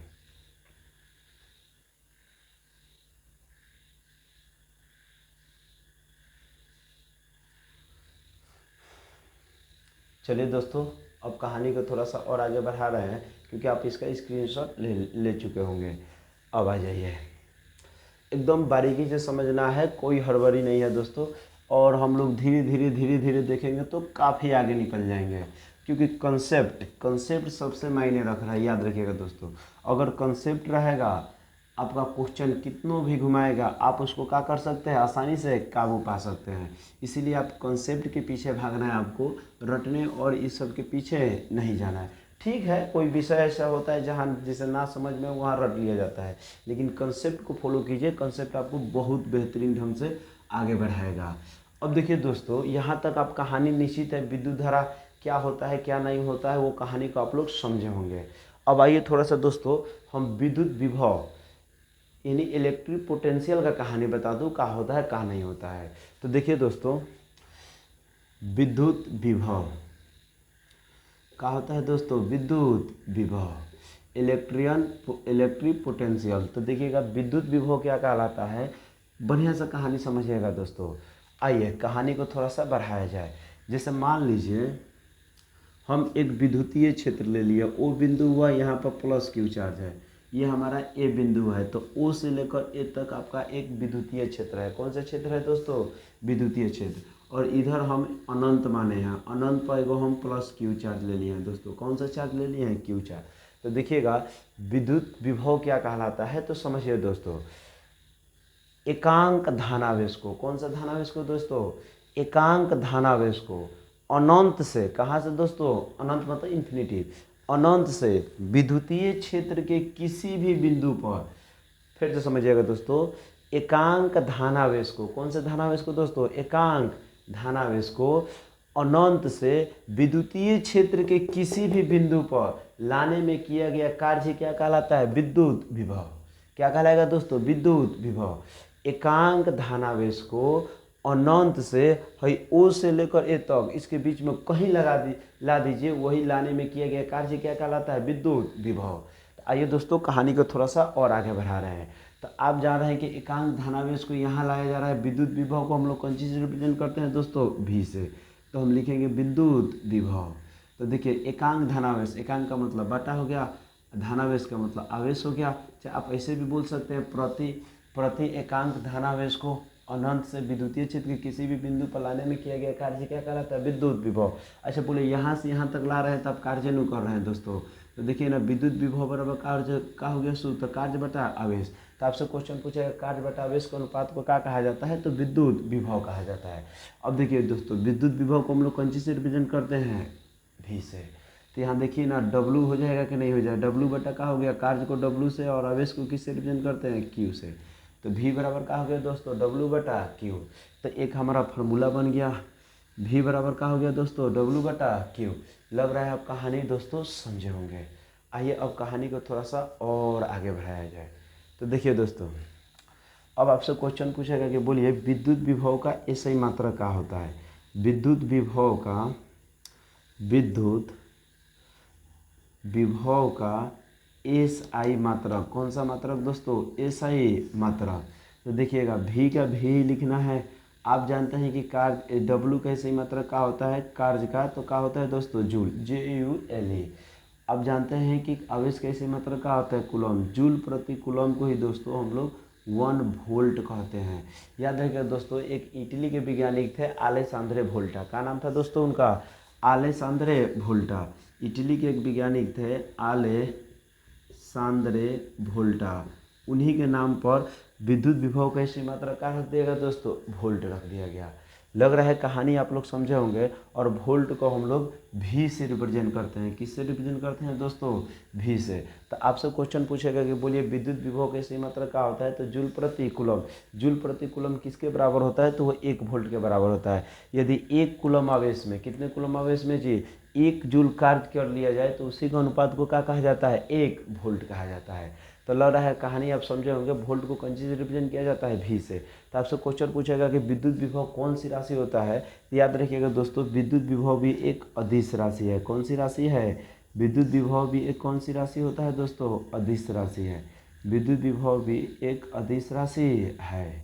चलिए दोस्तों, अब कहानी को थोड़ा सा और आगे बढ़ा रहे हैं, क्योंकि आप इसका स्क्रीनशॉट ले चुके होंगे। अब आ जाइए, एकदम बारीकी से समझना है, कोई हड़बड़ी नहीं है दोस्तों। और हम लोग धीरे धीरे देखेंगे तो काफ़ी आगे निकल जाएंगे, क्योंकि कंसेप्ट सबसे मायने रख रहा है। याद रखिएगा दोस्तों, अगर कंसेप्ट रहेगा, आपका क्वेश्चन कितनों भी घुमाएगा, आप उसको क्या कर सकते हैं? आसानी से काबू पा सकते हैं। इसीलिए आप कंसेप्ट के पीछे भागना है, आपको रटने और इस सब के पीछे नहीं जाना है। ठीक है, कोई विषय ऐसा होता है जहाँ जिसे ना समझ में वहाँ रट लिया जाता है, लेकिन कंसेप्ट को फॉलो कीजिए। कंसेप्ट आपको बहुत बेहतरीन ढंग से आगे बढ़ाएगा। अब देखिए दोस्तों, यहाँ तक आप कहानी निश्चित है, विद्युत धारा क्या होता है क्या नहीं होता है, वो कहानी को आप लोग समझे होंगे। अब आइए थोड़ा सा दोस्तों हम विद्युत विभव यानी इलेक्ट्रिक पोटेंशियल का कहानी बता दूँ, क्या होता है क्या नहीं होता है। तो देखिए दोस्तों, विद्युत विभव क्या होता है दोस्तों? विद्युत विभव, इलेक्ट्रिक पोटेंशियल। तो देखिएगा विद्युत विभव क्या कहलाता है, बढ़िया सा कहानी समझिएगा दोस्तों। आइए कहानी को थोड़ा सा बढ़ाया जाए। जैसे मान लीजिए हम एक विद्युतीय क्षेत्र ले लिए, ओ बिंदु हुआ, यहाँ पर प्लस क्यू चार्ज है, ये हमारा ए बिंदु है। तो ओ से लेकर ए तक आपका एक विद्युतीय क्षेत्र है। कौन सा क्षेत्र है दोस्तों? विद्युतीय क्षेत्र। और इधर हम अनंत माने हैं, अनंत पर एगो हम प्लस क्यू चार्ज ले लिए हैं दोस्तों। कौन सा चार्ज ले लिए हैं? Q charge. तो देखिएगा विद्युत विभव क्या कहलाता है, तो समझिए दोस्तों, एकांक धनावेश को, कौन सा धनावेश को दोस्तों? एकांक धनावेश को अनंत से, कहाँ से दोस्तों? अनंत मतलब इन्फिनिटी, अनंत से विद्युतीय क्षेत्र के किसी भी बिंदु पर, फिर से समझिएगा दोस्तों, एकांक धनावेश को, कौन से धनावेश को दोस्तों? एकांक धनावेश को अनंत से विद्युतीय क्षेत्र के किसी भी बिंदु पर लाने में किया गया कार्य क्या कहलाता है? विद्युत विभव। क्या कहलाएगा दोस्तों? विद्युत विभव। एकांक धनावेश को अनंत से हई ओ से लेकर ए तक, इसके बीच में कहीं ला दीजिए, वही लाने में किया गया कार्य क्या कहलाता है? विद्युत विभव। आइए दोस्तों कहानी को थोड़ा सा और आगे बढ़ा रहे हैं। तो आप जान रहे हैं कि एकांक धनावेश को यहाँ लाया जा रहा है, विद्युत विभव को हम लोग कौन चीज़ से रिप्रेजेंट करते हैं दोस्तों? भी से। तो हम लिखेंगे विद्युत विभव। तो देखिए एकांक धनावेश, एकांक का मतलब बटा हो गया, धनावेश का मतलब आवेश हो गया। चाहे आप ऐसे भी बोल सकते हैं, प्रति एकांक धनावेश को अनंत से विद्युतीय क्षेत्र के किसी भी बिंदु पर लाने में किया गया कार्य क्या कहलाता है? विद्युत विभव। अच्छा बोले यहाँ से यहाँ तक ला रहे हैं, तब कार्य नहीं कर रहे हैं दोस्तों। तो देखिए ना, विद्युत विभव बराबर कार्य का हो गया सूत्र, कार्य बटा आवेश। तो आपसे क्वेश्चन पूछेगा कार्य बटा आवेश के अनुपात को क्या कहा जाता है? तो विद्युत विभव कहा जाता है। अब देखिए दोस्तों, विद्युत विभव को हम लोग कौन चीज़ से रिप्रेजेंट करते हैं? भी से। तो यहाँ देखिए ना, डब्लू हो जाएगा कि नहीं हो जाएगा? डब्लू बटा का हो गया, कार्य को डब्लू से और आवेश को किससे रिप्रेजेंट करते हैं? क्यू से। तो भी बराबर का हो गया दोस्तों? डब्लू बटा क्यू। तो एक हमारा फार्मूला बन गया, भी बराबर का हो गया दोस्तों? डब्लू बटा क्यू। लग रहा है आप कहानी दोस्तों समझे होंगे। आइए अब कहानी को थोड़ा सा और आगे बढ़ाया जाए। तो देखिए दोस्तों, अब आपसे क्वेश्चन पूछेगा कि बोलिए विद्युत विभव का एसआई मात्रक क्या होता है? विद्युत विभव का एसआई मात्रक, कौन सा मात्रक दोस्तों? एसआई मात्रक। तो देखिएगा भी का भी लिखना है। आप जानते हैं कि कार्य डब्लू का एसआई मात्रक क्या होता है? कार्य का तो क्या होता है दोस्तों? Joule, JULE। अब जानते हैं कि आवेश का एसआई मात्रक क्या होता है? कूलम, जूल प्रति कूलम को ही दोस्तों हम लोग 1 वोल्ट कहते हैं। याद रखिएगा दोस्तों, एक इटली के वैज्ञानिक थे अलेसांद्रे वोल्टा। क्या नाम था दोस्तों उनका? अलेसांद्रे वोल्टा। इटली के एक वैज्ञानिक थे अलेसांद्रे वोल्टा। उन्हीं के नाम पर विद्युत विभव का एसआई मात्रक क्या रख दिया गया दोस्तों? वोल्ट रख दिया गया। लग रहा है कहानी आप लोग समझे होंगे। और वोल्ट को हम लोग भी से रिप्रेजेंट करते हैं। किससे रिप्रेजेंट करते हैं दोस्तों? भी से। तो आपसे क्वेश्चन पूछेगा कि बोलिए विद्युत विभव की सही मात्रा क्या होता है? तो जूल प्रति कूलम। जूल प्रति कूलम किसके बराबर होता है? तो वो 1 वोल्ट के बराबर होता है। यदि 1 कूलम आवेश में, कितने कूलम आवेश में जी? 1 जूल कार्य कर लिया जाए तो उसी का अनुपात को क्या कहा जाता है? 1 वोल्ट कहा जाता है। तो लग रहा है कहानी आप समझे होंगे। वोल्ट को कौन चीज़ से रिप्रेजेंट किया जाता है? भी से। तो आपसे क्वेश्चन पूछेगा कि विद्युत विभव कौन सी राशि होता है? तो याद रखिएगा दोस्तों, विद्युत विभव भी एक अदिश राशि है। कौन सी राशि है? विद्युत विभव भी एक कौन सी राशि होता है दोस्तों? अदिश राशि है। विद्युत विभव भी एक अदिश राशि है।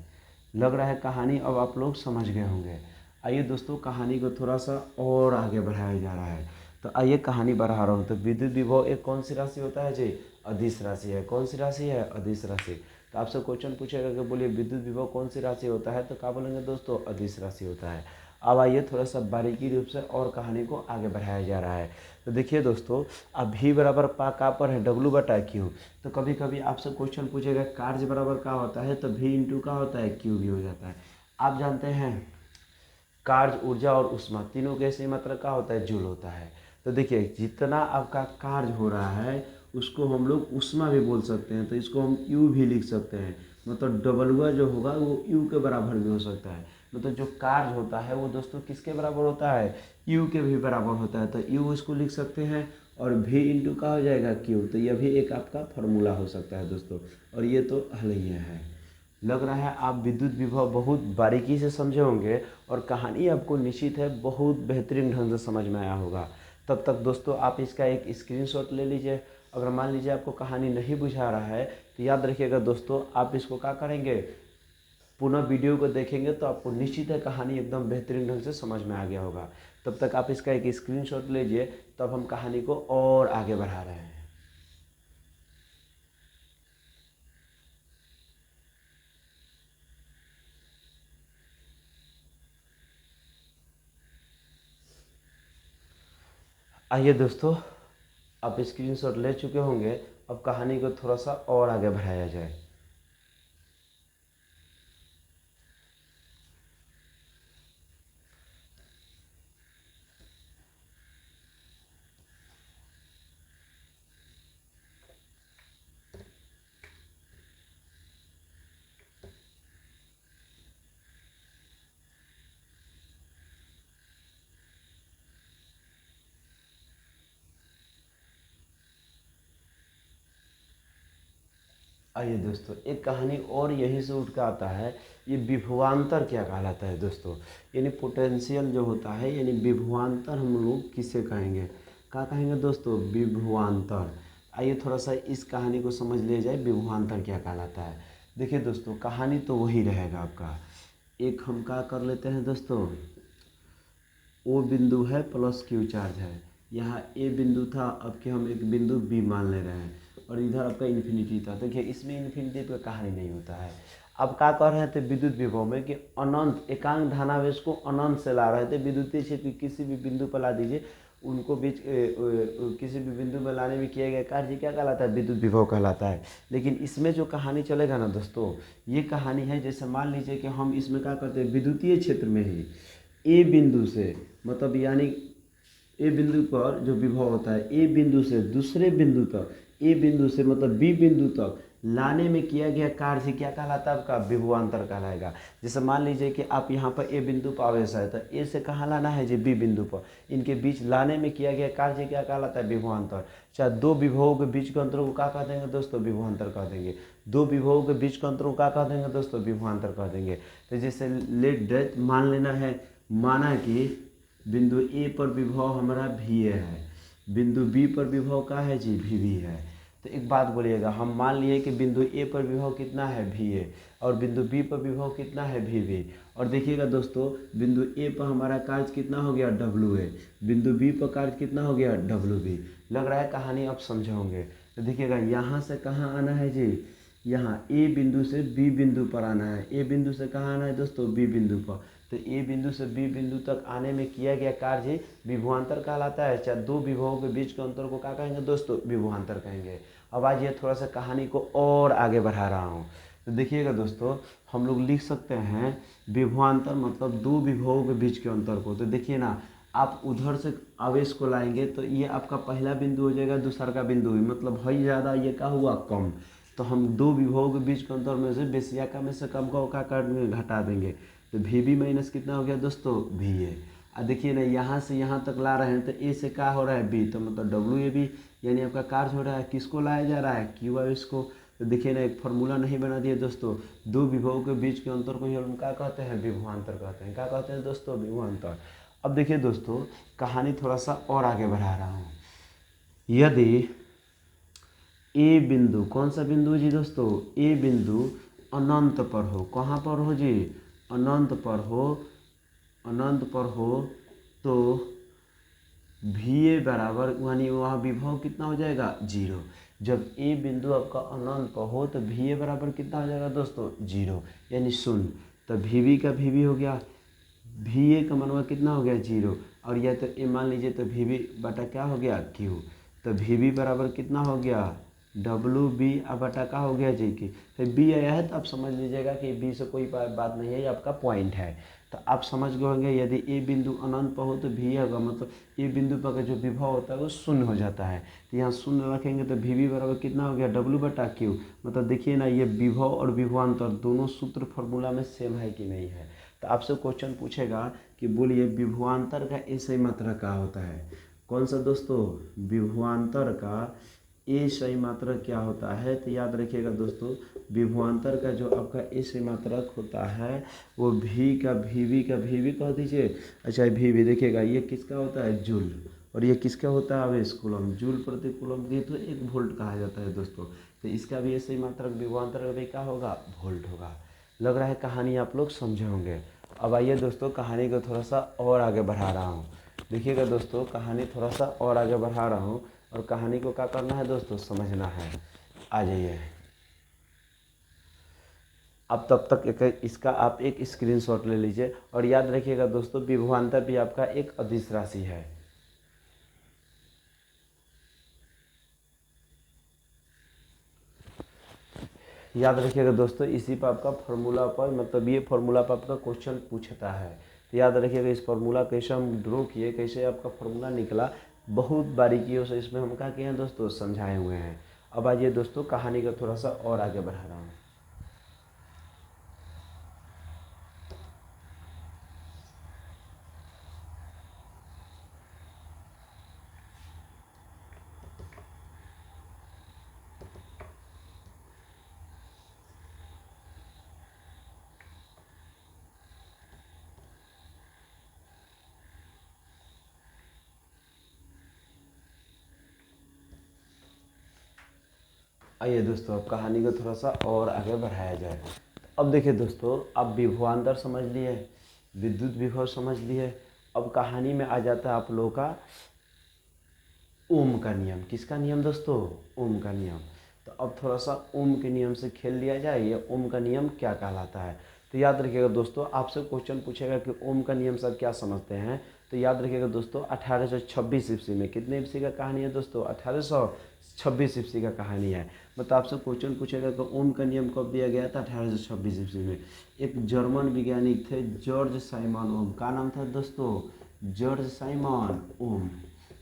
लग रहा है कहानी अब आप लोग समझ गए होंगे। आइए दोस्तों, कहानी को थोड़ा सा और आगे बढ़ाया जा रहा है। तो आइए कहानी बढ़ा रहा हूँ। तो विद्युत विभव एक कौन सी राशि होता है जी? अदिश राशि है। कौन सी राशि है? अदिश राशि। तो आपसे क्वेश्चन पूछेगा कि बोलिए विद्युत विभव कौन सी राशि होता है? तो क्या बोलेंगे दोस्तों? अदिश राशि होता है। अब आइए थोड़ा सा बारीकी रूप से और कहानी को आगे बढ़ाया जा रहा है। तो देखिए दोस्तों, अब भी बराबर पा का पर है W/Q। तो कभी कभी आपसे क्वेश्चन पूछेगा कार्य बराबर क्या होता है? तो V इंटू का होता है Q भी हो जाता है। आप जानते हैं कार्य, ऊर्जा और ऊष्मा तीनों के सही मात्रा क्या होता है? जूल होता है। तो देखिए, जितना आपका कार्य हो रहा है उसको हम लोग ऊष्मा भी बोल सकते हैं। तो इसको हम U भी लिख सकते हैं। मतलब W जो होगा वो U के बराबर भी हो सकता है। मतलब जो कार्य होता है वो दोस्तों किसके बराबर होता है? U के भी बराबर होता है। तो U इसको लिख सकते हैं और V इंटू का हो जाएगा Q। तो यह भी एक आपका फॉर्मूला हो सकता है दोस्तों। और ये तो हल ही है। लग रहा है आप विद्युत विभव बहुत बारीकी से समझे होंगे और कहानी आपको निश्चित है बहुत बेहतरीन ढंग से समझ में आया होगा। तब तक दोस्तों आप इसका एक स्क्रीनशॉट ले लीजिए। अगर मान लीजिए आपको कहानी नहीं बुझा रहा है तो याद रखिएगा दोस्तों, आप इसको क्या करेंगे? पुनः वीडियो को देखेंगे तो आपको निश्चित है कहानी एकदम बेहतरीन ढंग से समझ में आ गया होगा। तब तक आप इसका एक स्क्रीनशॉट लीजिए। तब हम कहानी को और आगे बढ़ा रहे हैं। आइए दोस्तों, आप स्क्रीनशॉट ले चुके होंगे। अब कहानी को थोड़ा सा और आगे बढ़ाया जाए। आइए दोस्तों, एक कहानी और यहीं से उठ कर आता है। ये विभवांतर क्या कहलाता है दोस्तों? यानी पोटेंशियल जो होता है, यानी विभवांतर हम लोग किसे कहेंगे? क्या कहेंगे दोस्तों? विभवांतर। आइए थोड़ा सा इस कहानी को समझ लिया जाए, विभवांतर क्या कहलाता है। देखिए दोस्तों, कहानी तो वही रहेगा आपका। एक हम क्या कर लेते हैं दोस्तों, ओ बिंदु है प्लस क्यू चार्ज है। यहाँ ए बिंदु था, अब कि हम एक बिंदु बी मान ले रहे हैं और इधर आपका इन्फिनिटी था। देखिए इसमें इन्फिनिटी पर कहानी नहीं होता है। अब क्या कर रहे थे विद्युत विभव में कि अनंत एकांक धनावेश को अनंत से ला रहे थे। विद्युतीय क्षेत्र किसी भी बिंदु पर ला दीजिए, उनको बीच किसी भी बिंदु में लाने में किया गया कार्य क्या कहलाता है? विद्युत विभव कहलाता है। लेकिन इसमें जो कहानी चलेगा ना दोस्तों, ये कहानी है जैसे मान लीजिए कि हम इसमें क्या करते हैं, विद्युतीय क्षेत्र में ही ए बिंदु से, मतलब यानी ए बिंदु पर जो विभव होता है ए बिंदु से दूसरे बिंदु तक, ए बिंदु से मतलब बी बिंदु तक लाने में किया गया कार्य क्या कहलाता है? आपका विभवांतर कहलाएगा। जैसे मान लीजिए कि आप यहाँ पर ए बिंदु पर आवेश है तो ए से कहाँ लाना है जी? बी बिंदु पर। इनके बीच लाने में किया गया कार्य क्या कहलाता है? विभवांतर। चाहे दो विभवों के बीच के अंतर को क्या कह देंगे दोस्तों? विभवांतर कह देंगे। दो विभवों के बीच के अंतर को क्या कह देंगे दोस्तों? विभवांतर कह देंगे। तो जैसे लेट डेट मान लेना है, माना कि बिंदु ए पर विभव हमारा वी ए है, बिंदु बी पर विभव का है जी? वी बी है। तो एक बात बोलिएगा, हम मान लिए कि बिंदु ए पर विभव कितना है? वी ए, और बिंदु बी पर विभव कितना है? V B. और देखिएगा दोस्तों, बिंदु ए पर हमारा कार्य कितना हो गया? W A. बिंदु बी पर कार्य कितना हो गया? W B. लग रहा है कहानी आप समझे होंगे। तो देखिएगा यहाँ से कहाँ आना है जी? यहाँ ए बिंदु से बी बिंदु पर आना है। ए बिंदु से कहाँ आना है दोस्तों? बी बिंदु पर। तो ए बिंदु से बी बिंदु तक आने में किया गया कार्य विभवांतर कहलाता है। चाहे दो विभवों के बीच के अंतर को क्या कहेंगे दोस्तों? विभवांतर कहेंगे। अब आज ये थोड़ा सा कहानी को और आगे बढ़ा रहा हूँ। तो देखिएगा दोस्तों, हम लोग लिख सकते हैं विभवांतर मतलब दो विभवों के बीच के अंतर को। तो देखिए ना, आप उधर से आवेश को लाएंगे तो ये आपका पहला बिंदु हो जाएगा, दूसरा का बिंदु भी, मतलब है ज़्यादा, ये क्या हुआ कम। तो हम दो विभवों के बीच के अंतर में से बेसिया का में से कम को क्या कर देंगे, घटा देंगे। तो वी बी माइनस कितना हो गया दोस्तों, वी ए। अब देखिए ना, यहाँ से यहाँ तक ला रहे हैं तो ए से क्या हो रहा है, बी, तो मतलब डब्ल्यू ए बी, यानी आपका कार्य हो रहा है, किसको लाया जा रहा है, क्यू आवेश को। तो देखिए ना, एक फार्मूला नहीं बना दिया दोस्तों, दो विभवों के बीच के अंतर को ही हम क्या कहते हैं, विभवांतर कहते हैं। क्या कहते हैं दोस्तों, विभवांतर। अब देखिए दोस्तों, कहानी थोड़ा सा और आगे बढ़ा रहा हूँ। यदि ए बिंदु, कौन सा बिंदु जी दोस्तों, ए बिंदु अनंत पर हो, कहाँ पर हो जी, अनंत पर हो, अनंत पर हो, तो वी ए बराबर, यानी वहाँ विभव कितना हो जाएगा, जीरो। जब ए बिंदु आपका अनंत पर हो तो वी ए बराबर कितना हो जाएगा दोस्तों, जीरो, यानी शून्य। तो वी बी का वी बी हो गया, वी ए का मनवा कितना हो गया, जीरो, और यह तो ए मान लीजिए, तो वी बी बटा क्या हो गया, क्यू। तो वी बी बराबर कितना हो गया, डब्लू बी बटा का हो गया जी की। फिर बी आया है तो आप समझ लीजिएगा कि बी से कोई बात नहीं है, ये आपका पॉइंट है। तो आप समझ गए होंगे, यदि ए बिंदु अनंत पर हो तो वी होगा, मतलब ए बिंदु पर का जो विभव होता है वो शून्य हो जाता है। तो यहाँ शून्य रखेंगे तो वी बी बराबर कितना हो गया, डब्लू बटा क्यू। मतलब देखिए ना, ये विभव और विभवांतर दोनों सूत्र फार्मूला में सेम है कि नहीं है। तो आपसे क्वेश्चन पूछेगा कि बोलिए विभवांतर का ए सही मात्रा क्या होता है। कौन सा दोस्तों, विभवांतर का ए सही मात्रक क्या होता है। तो याद रखिएगा दोस्तों, विभवांतर का जो आपका ए सही मात्रक होता है वो वी का वी भी कह दीजिए। अच्छा, वी देखिएगा, ये किसका होता है, जूल, और ये किसका होता है, आवेश कूलम, जूल प्रति कूलम की तो 1 वोल्ट कहा जाता है दोस्तों। तो इसका भी ए सही मात्रक विभवांतर का भी क्या होगा, वोल्ट होगा। लग रहा है कहानी आप लोग समझे होंगे। अब आइए दोस्तों, कहानी को थोड़ा सा और आगे बढ़ा रहा हूँ। देखिएगा दोस्तों, कहानी थोड़ा सा और आगे बढ़ा रहा हूँ, और कहानी को क्या करना है दोस्तों, समझना है। आ जाइए, अब तब तक इसका आप एक स्क्रीनशॉट ले लीजिए, और याद रखिएगा दोस्तों, विभवांतर भी आपका एक अदिश राशि है। याद रखिएगा दोस्तों, इसी पर आपका फार्मूला पर, मतलब ये फार्मूला पर आपका क्वेश्चन पूछता है। तो याद रखिएगा, इस फार्मूला कैसे हम ड्रॉ किए, कैसे आपका फार्मूला निकला, बहुत बारीकियों से इसमें हम क्या किए हैं दोस्तों, समझाए हुए हैं। अब आइए दोस्तों, कहानी को थोड़ा सा और आगे बढ़ा रहा हूँ। आइए दोस्तों, अब कहानी को थोड़ा सा और आगे बढ़ाया जाए। अब देखिए दोस्तों, अब विभवांतर समझ लिए, विद्युत विभव समझ लिए। अब कहानी में आ जाता है आप लोगों का ओम का नियम। किसका नियम दोस्तों, ओम का नियम। तो अब थोड़ा सा ओम के नियम से खेल लिया जाए, ये ओम का नियम क्या कहलाता है। तो याद रखिएगा दोस्तों, आपसे क्वेश्चन पूछेगा कि ओम का नियम सब क्या समझते हैं। तो याद रखिएगा दोस्तों, 1826 ईस्वी में, कितने ईस्वी का कहानी है दोस्तों, 1826 ईस्वी का कहानी है। मतलब आपसे क्वेश्चन पूछेगा कि ओम का नियम कब दिया गया था, 1826 ईस्वी में। एक जर्मन वैज्ञानिक थे, जॉर्ज साइमन ओम। का नाम था दोस्तों, जॉर्ज साइमन ओम।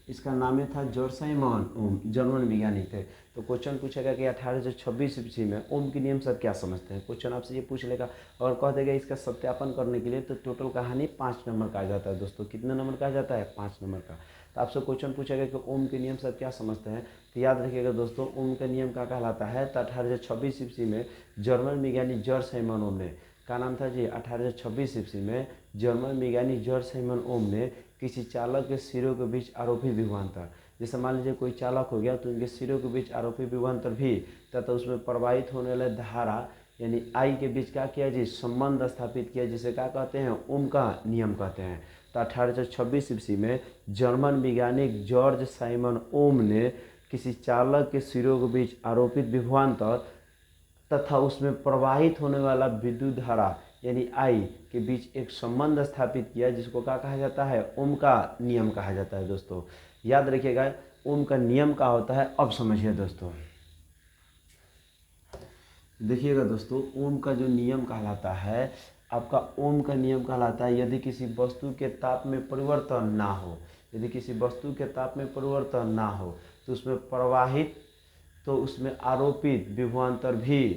इसका नाम था जॉर्ज साइमन ओम, जर्मन वैज्ञानिक थे। तो क्वेश्चन पूछेगा कि 1826 ईस्वी में ओम के नियम सब क्या समझते हैं। क्वेश्चन आपसे ये पूछ लेगा और कह देगा इसका सत्यापन करने के लिए तो टोटल कहानी 5 नंबर का आ जाता है दोस्तों। कितने नंबर का आ जाता है, 5 नंबर का। तो आपसे क्वेश्चन पूछेगा कि ओम के नियम सब क्या समझते हैं। तो याद रखिएगा दोस्तों, ओम का नियम क्या कहलाता है। तो 1826 ईस्वी में जर्मन वैज्ञानिक जॉर्ज साइमन ओम ने, का नाम था जी, 1826 ईस्वी में जर्मन वैज्ञानिक जॉर्ज साइमन ओम ने किसी चालक के सिरों के बीच आरोपी विभवांतर, जैसे मान लीजिए कोई चालक हो गया तो उनके सिरों के बीच आरोपी विभवांतर भी तथा उसमें प्रवाहित होने वाले धारा यानी आई के बीच क्या किया जी, संबंध स्थापित किया, जिसे क्या कहते हैं, ओम का नियम कहते हैं। तो 1826 ईस्वी में जर्मन वैज्ञानिक जॉर्ज साइमन ओम ने किसी चालक के सिरों के बीच आरोपित विभवांतर तथा उसमें प्रवाहित होने वाला विद्युत धारा यानी आई के बीच एक संबंध स्थापित किया, जिसको क्या कहा जाता है, ओम का नियम कहा जाता है दोस्तों। याद रखिएगा ओम का नियम क्या होता है। अब समझिए दोस्तों, देखिएगा दोस्तों, ओम का जो नियम कहलाता है, आपका ओम का नियम कहलाता है यदि किसी वस्तु के ताप में परिवर्तन ना हो, यदि किसी वस्तु के ताप में परिवर्तन ना हो तो उसमें प्रवाहित, तो उसमें आरोपित विभवांतर भी,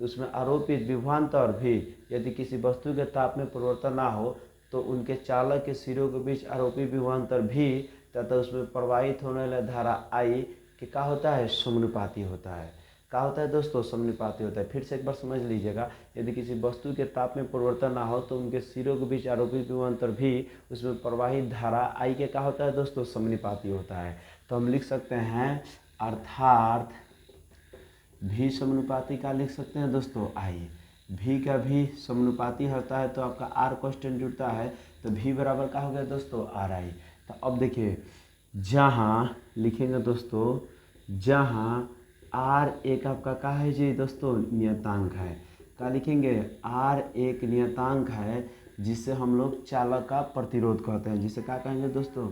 तो उसमें आरोपित विभवांतर भी, यदि किसी वस्तु के ताप में परिवर्तन ना हो तो उनके चालक के सिरों के बीच आरोपित विभवांतर भी तथा उसमें प्रवाहित होने वाला धारा आई कि क्या होता है, समानुपाती होता है। क्या होता है दोस्तों, समानुपाती होता है। फिर से एक बार समझ लीजिएगा, यदि किसी वस्तु के ताप में परिवर्तन ना हो तो उनके सिरों के बीच आरोपित विभवांतर भी उसमें प्रवाहित धारा आई के क्या होता है दोस्तों, समानुपाती होता है। तो हम लिख सकते हैं अर्थात भी समानुपाती का लिख सकते हैं दोस्तों, आई भी का भी समानुपाती होता है तो आपका आर कांस्टेंट जुड़ता है, तो भी बराबर का हो गया दोस्तों, आर आई। तो अब देखिए, जहाँ लिखेंगे दोस्तों, जहाँ आर एक आपका क्या है जी दोस्तों, नियतांक है। क्या लिखेंगे, आर एक नियतांक है जिसे हम लोग चालक का प्रतिरोध कहते हैं, जिसे क्या कहेंगे दोस्तों,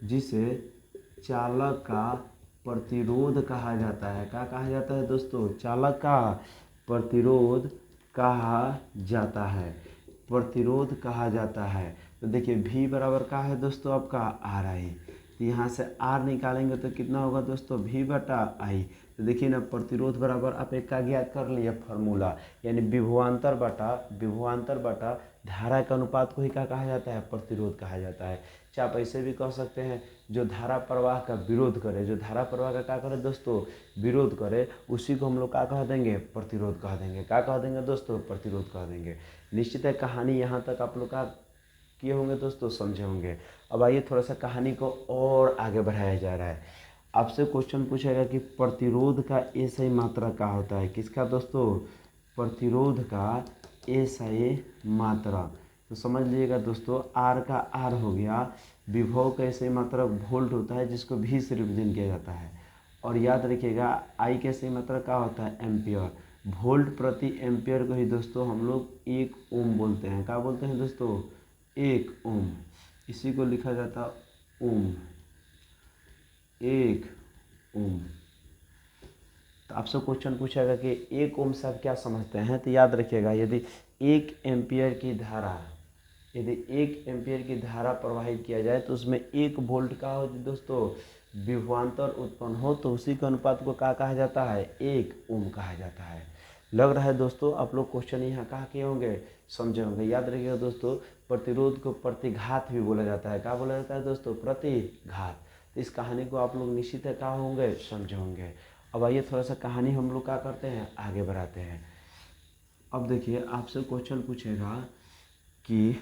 जिसे चालक का प्रतिरोध कहा जाता है। क्या कहा जाता है दोस्तों, चालक का प्रतिरोध कहा जाता है, प्रतिरोध कहा जाता है। तो देखिए भी बराबर का है दोस्तों आपका आर आई, तो यहाँ से आर निकालेंगे तो कितना होगा दोस्तों, भी बटा आई। तो देखिए ना, प्रतिरोध बराबर आप एक का ज्ञात कर लिए फॉर्मूला, यानी विभवांतर बटा धारा के अनुपात को ही क्या कहा जाता है, प्रतिरोध कहा जाता है। चाहे आप ऐसे भी कह सकते हैं, जो धारा प्रवाह का विरोध करे, जो धारा प्रवाह का क्या करे दोस्तों, विरोध करे, उसी को हम लोग क्या कह देंगे, प्रतिरोध कह देंगे। क्या कह देंगे दोस्तों, प्रतिरोध कह देंगे। निश्चित है कहानी यहाँ तक आप लोग का किए होंगे दोस्तों, समझे होंगे। अब आइए थोड़ा सा कहानी को और आगे बढ़ाया जा रहा है। आपसे क्वेश्चन पूछेगा कि प्रतिरोध का एसआई मात्रा क्या होता है, किसका दोस्तों, प्रतिरोध का एसआई मात्रा। तो समझ लीजिएगा दोस्तों, आर का आर हो गया, विभव का एसआई मात्रा वोल्ट होता है जिसको भी से रिप्रेजेंट किया जाता है। और याद रखिएगा आई का एसआई मात्रा क्या होता है, एम्पियर। वोल्ट प्रति एम्पियर को ही दोस्तों हम लोग एक ओम बोलते हैं। क्या बोलते हैं दोस्तों, एक ओम। इसी को लिखा जाता ओम, एक ओम। तो आपसे क्वेश्चन पूछेगा कि एक ओम से आप क्या समझते हैं, तो याद रखिएगा, यदि एक एम्पियर की धारा, यदि एक एम्पियर की धारा प्रवाहित किया जाए तो उसमें एक वोल्ट का हो दोस्तों विभवांतर उत्पन्न हो, तो उसी के अनुपात को क्या कहा जाता है, एक ओम कहा जाता है। लग रहा है दोस्तों आप लोग क्वेश्चन यहाँ कहाँ किए होंगे, समझे होंगे। याद रखिएगा दोस्तों, प्रतिरोध को प्रतिघात भी बोला जाता है। क्या बोला जाता है दोस्तों, प्रतिघात। तो इस कहानी को आप लोग निश्चित है कहाँ होंगे, समझे होंगे। अब आइए थोड़ा सा कहानी हम लोग क्या करते हैं, आगे बढ़ाते हैं। अब देखिए, आपसे क्वेश्चन पूछेगा कि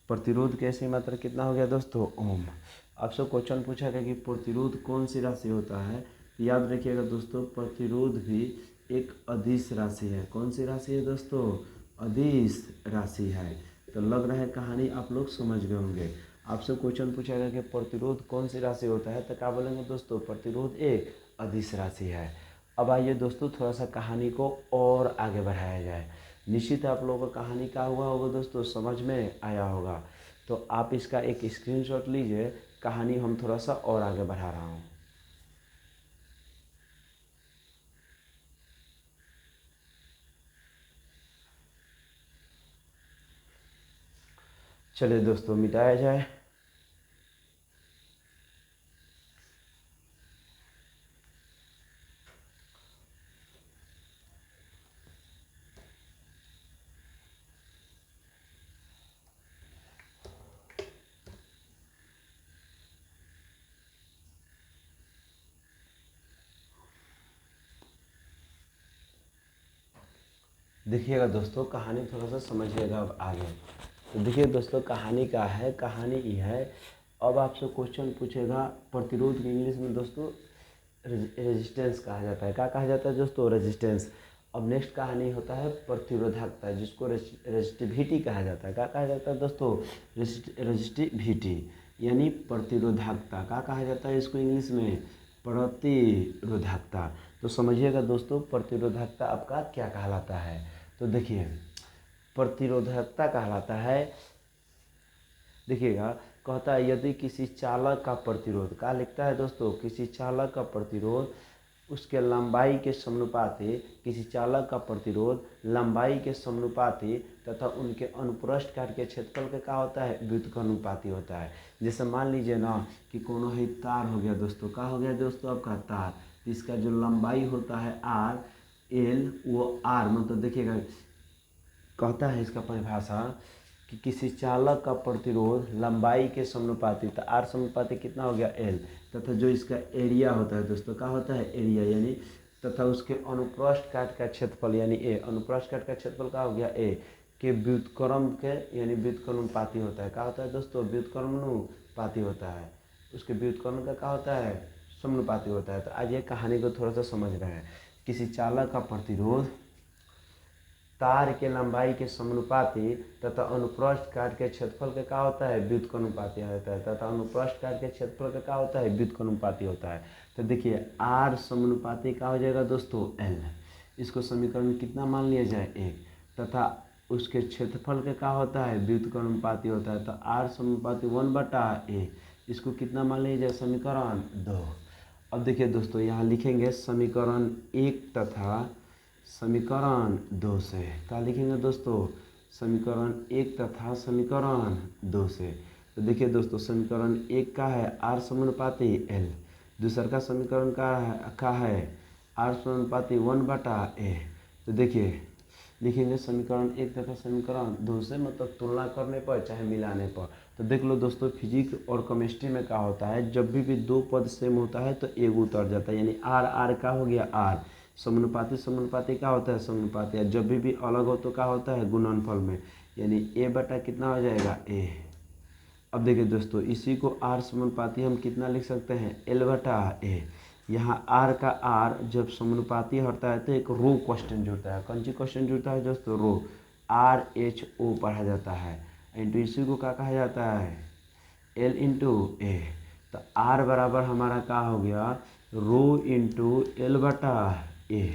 प्रतिरोध कैसे मात्रा कितना हो गया दोस्तों, ओम। आपसे क्वेश्चन पूछेगा कि प्रतिरोध कौन सी राशि होता है, तो याद रखिएगा दोस्तों, प्रतिरोध भी एक अदिश राशि है। कौन सी राशि है दोस्तों, अदिश राशि है। तो लग रहा है कहानी आप लोग समझ गए होंगे। आपसे क्वेश्चन पूछेगा कि प्रतिरोध कौन सी राशि होता है, तो क्या बोलेंगे दोस्तों, प्रतिरोध एक अदिश राशि है। अब आइए दोस्तों थोड़ा सा कहानी को और आगे बढ़ाया जाए। निश्चित आप लोगों को कहानी क्या हुआ होगा दोस्तों, समझ में आया होगा। तो आप इसका एक स्क्रीनशॉट लीजिए, कहानी हम थोड़ा सा और आगे बढ़ा रहा हूँ। चलिए दोस्तों मिटाया जाए। देखिएगा दोस्तों, कहानी थोड़ा सा समझिएगा अब आगे। तो देखिए दोस्तों, कहानी का है, कहानी ये है। अब आपसे क्वेश्चन पूछेगा, प्रतिरोध की इंग्लिश में दोस्तों रेजिस्टेंस कहा जाता है। क्या कहा जाता है दोस्तों, रेजिस्टेंस। अब नेक्स्ट कहानी होता है प्रतिरोधकता, जिसको रेजिस्टिविटी कहा जाता है। क्या कहा जाता है दोस्तों, रेजिस्टिविटी यानी प्रतिरोधकता। क्या कहा जाता है इसको इंग्लिश में, प्रतिरोधकता। तो समझिएगा दोस्तों, प्रतिरोधकता आपका क्या कहलाता है। तो देखिए, प्रतिरोधकता कहलाता है, देखिएगा, कहता है यदि किसी चालक का प्रतिरोध, क्या लिखता है दोस्तों, किसी चालक का प्रतिरोध उसके लंबाई के समानुपाती किसी चालक का प्रतिरोध लंबाई के समानुपाती तथा उनके अनुप्रस्थ काट के क्षेत्रफल का क्या होता है, व्युत्क्रमानुपाती होता है। जैसे मान लीजिए ना कि कोनो ही तार हो गया दोस्तों, क्या हो गया दोस्तों आपका तार, इसका जो लंबाई होता है आर एल, वो आर मतलब देखिएगा कहता है इसका परिभाषा कि किसी चालक का प्रतिरोध लंबाई के समानुपाती, तो आर समानुपाती कितना हो गया एल, तथा जो इसका एरिया होता है दोस्तों क्या होता है एरिया, यानी तथा उसके अनुप्रस्थ काट का क्षेत्रफल यानी ए, अनुप्रस्थ काट का क्षेत्रफल क्या हो गया ए के व्युत्क्रम के यानी व्युत्क्रमानुपाती होता है। क्या होता है दोस्तों, व्युत्क्रमानुपाती होता है, उसके व्युत्क्रम का क्या होता है, समानुपाती होता है। तो आज ये कहानी को थोड़ा सा समझ रहे हैं। किसी चालक का प्रतिरोध तार के लंबाई के समानुपाती तथा अनुप्रस्थ काट के क्षेत्रफल का क्या होता है, व्युत्क्रमानुपाती होता है, तथा अनुप्रस्थ काट के क्षेत्रफल का क्या होता है, व्युत्क्रमानुपाती होता है। तो देखिए आर समानुपाती क्या हो जाएगा दोस्तों एल, इसको समीकरण कितना मान लिया जाए एक, तथा उसके क्षेत्रफल का क्या होता है, व्युत्क्रमानुपाती होता है। तो आर समानुपाती 1/a, इसको कितना मान लिया जाए, समीकरण 2। अब देखिए दोस्तों यहाँ लिखेंगे समीकरण 1 तथा समीकरण 2 से, क्या लिखेंगे दोस्तों, समीकरण 1 तथा समीकरण 2 से। तो देखिए दोस्तों समीकरण 1 का है आर समानुपाती एल, दूसरा का समीकरण का है आर समानुपाती 1/a। तो देखिए लिखेंगे समीकरण 1 तथा समीकरण 2 से, मतलब तुलना करने पर चाहे मिलाने पर। तो देख लो दोस्तों फिजिक्स और केमिस्ट्री में क्या होता है, जब भी दो पद सेम होता है तो एक उतर जाता है, यानी आर आर का हो गया आर, समानुपाती समानुपाती क्या होता है समानुपाती, या जब भी अलग हो तो क्या होता है गुणनफल में, यानी ए बटा कितना हो जाएगा ए। अब देखिए दोस्तों इसी को आर समानुपाती हम कितना लिख सकते हैं, एल बटा ए। यहाँ आर का आर जब समानुपाती होता है तो एक रो क्वेश्चन जुड़ता है, कौन सी क्वेश्चन जुड़ता है दोस्तों, रो, आर एच ओ पढ़ा जाता है, इंटू इसी को क्या कहा जाता है, एल इंटू ए। तो आर बराबर हमारा क्या हो गया, रो इंटू एल बटा ए,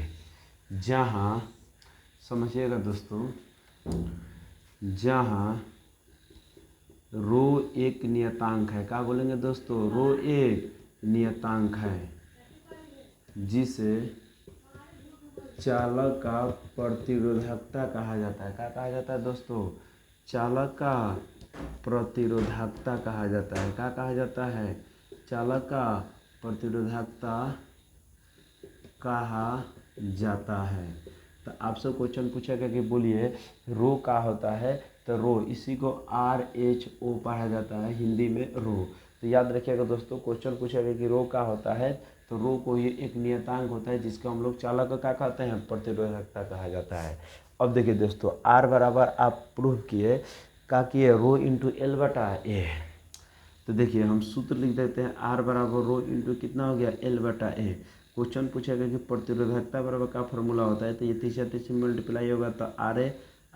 जहाँ समझिएगा दोस्तों, जहाँ रो एक नियतांक है, क्या बोलेंगे दोस्तों, रो एक नियतांक है जिसे चालक का प्रतिरोधकता कहा जाता है। क्या कहा जाता है दोस्तों, चालक का प्रतिरोधकता कहा जाता है। क्या कहा जाता है, चालक का प्रतिरोधकता कहा जाता है। तो आपसे क्वेश्चन पूछेगा कि बोलिए रो क्या होता है, तो रो इसी को आर एच ओ पढ़ा जाता है हिंदी में रो। तो याद रखिएगा दोस्तों क्वेश्चन पूछेगा कि रो क्या होता है, तो रो को ये एक नियतांक होता है जिसको हम लोग चालक का क्या कहते हैं, प्रतिरोधकता कहा जाता है। अब देखिए दोस्तों आर बराबर आप प्रूव किए, क्या किए, रो इंटू एल बटा ए। तो देखिए हम सूत्र लिख देते हैं, आर बराबर रो इंटू कितना हो गया, एल बटा ए। क्वेश्चन पूछेगा कि प्रतिरोधकता बराबर का फॉर्मूला होता है, तो ये तीसरा तीसरी मल्टीप्लाई होगा तो आर ए,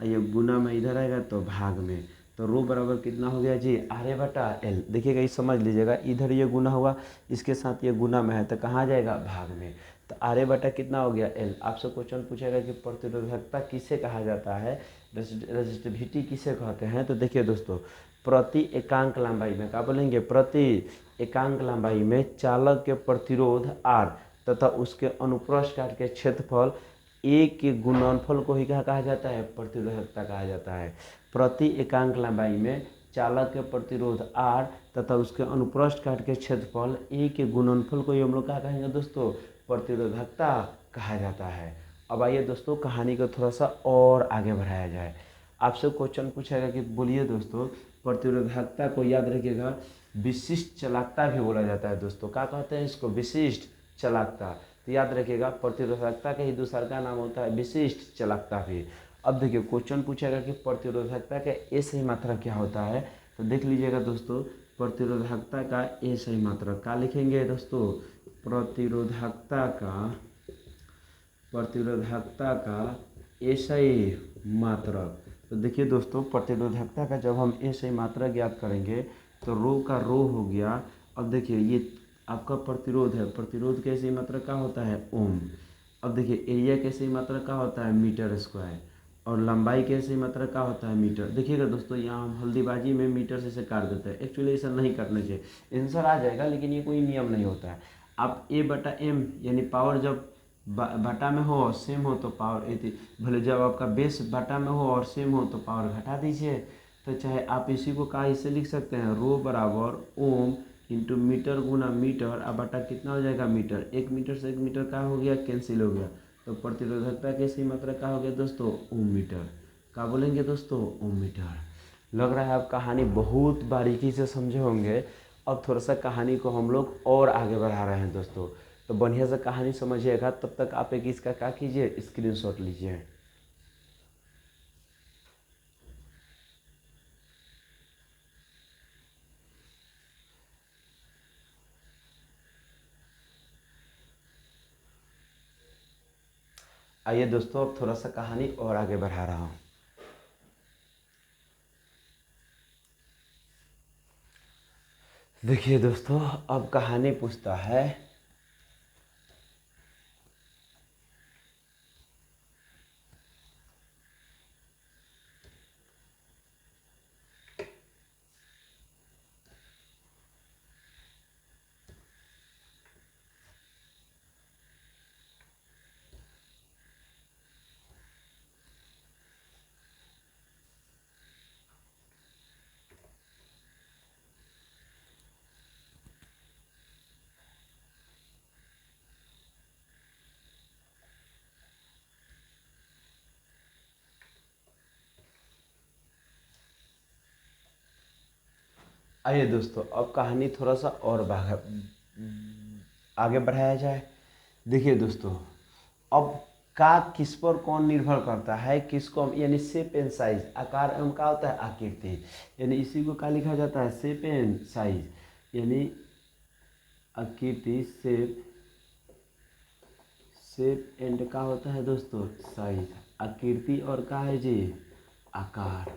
ये गुना में इधर आएगा तो भाग में, तो रो बराबर कितना हो गया जी, आर ए बटा एल। देखिएगा ये समझ लीजिएगा, इधर ये गुना हुआ इसके साथ ये गुना में है तो कहाँ जाएगा, भाग में, तो आर ए बटा कितना हो गया एल। आपसे क्वेश्चन पूछेगा कि प्रतिरोधकता किसे कहा जाता है, रेजिस्टिविटी किसे कहते हैं, तो देखिए दोस्तों प्रति एकांक लंबाई में, क्या बोलेंगे, प्रति एकांक लंबाई में चालक के प्रतिरोध आर तथा उसके अनुप्रस्थ काट के क्षेत्रफल ए के गुणनफल को ही क्या कहा जाता है, प्रतिरोधकता कहा जाता है। प्रति एकांक लंबाई में चालक के प्रतिरोध आर तथा उसके अनुप्रस्थ काट के क्षेत्रफल ए के गुणनफल को ही हम लोग क्या कहेंगे दोस्तों, प्रतिरोधकता कहा जाता है। अब आइए दोस्तों कहानी को थोड़ा सा और आगे बढ़ाया जाए। आपसे क्वेश्चन पूछेगा कि बोलिए दोस्तों प्रतिरोधकता को याद रखिएगा विशिष्ट चालकता भी बोला जाता है दोस्तों, क्या कहते हैं इसको, विशिष्ट चालकता। तो याद रखिएगा प्रतिरोधकता का ही दूसरा का नाम होता है विशिष्ट चालकता भी। अब देखिए क्वेश्चन पूछेगा कि प्रतिरोधकता का ए सही मात्रा क्या होता है, तो देख लीजिएगा दोस्तों प्रतिरोधकता का ए सही मात्रा क्या लिखेंगे दोस्तों, प्रतिरोधकता का ए सही मात्रक। तो देखिए दोस्तों प्रतिरोधकता का जब हम ए सही मात्रक ज्ञात करेंगे तो रो का रो हो गया। अब देखिए ये आपका प्रतिरोध है, प्रतिरोध के सही मात्रक का होता है ओम। अब देखिए एरिया के सही मात्रक का होता है मीटर स्क्वायर, और लंबाई के सही मात्रक का होता है मीटर। देखिएगा दोस्तों यहाँ हम हल्दीबाजी में मीटर से काट देते हैं, एक्चुअली ऐसा नहीं करना चाहिए, आंसर आ जाएगा लेकिन ये कोई नियम नहीं होता है। आप ए बटा एम यानी पावर जब बटा में हो और सेम हो तो पावर भले जब आपका बेस बटा में हो और सेम हो तो पावर घटा दीजिए। तो चाहे आप इसी को कहा इससे लिख सकते हैं रो बराबर ओम इंटू मीटर गुना मीटर, अब बटा कितना हो जाएगा मीटर, 1 मीटर से 1 मीटर का हो गया कैंसिल हो गया, तो प्रतिरोधकता की सही मात्रा क्या हो गया दोस्तों ओम मीटर। क्या बोलेंगे दोस्तों ओम मीटर। लग रहा है आप कहानी बहुत बारीकी से समझे होंगे। अब थोड़ा सा कहानी को हम लोग और आगे बढ़ा रहे हैं दोस्तों, तो बढ़िया से कहानी समझिएगा। तब तक आप एक इसका क्या कीजिए स्क्रीनशॉट लीजिए। आइए दोस्तों अब थोड़ा सा कहानी और आगे बढ़ा रहा हूँ। देखिए दोस्तों अब कहानी पूछता है आइए दोस्तों अब कहानी थोड़ा सा और आगे बढ़ाया जाए। देखिए दोस्तों अब का किस पर कौन निर्भर करता है, किसको हम यानी शेप एंड साइज आकार एवं क्या होता है आकृति, यानी इसी को क्या लिखा जाता है शेप एंड साइज यानी आकृति शेप एंड का होता है दोस्तों साइज, आकृति और का है जी आकार,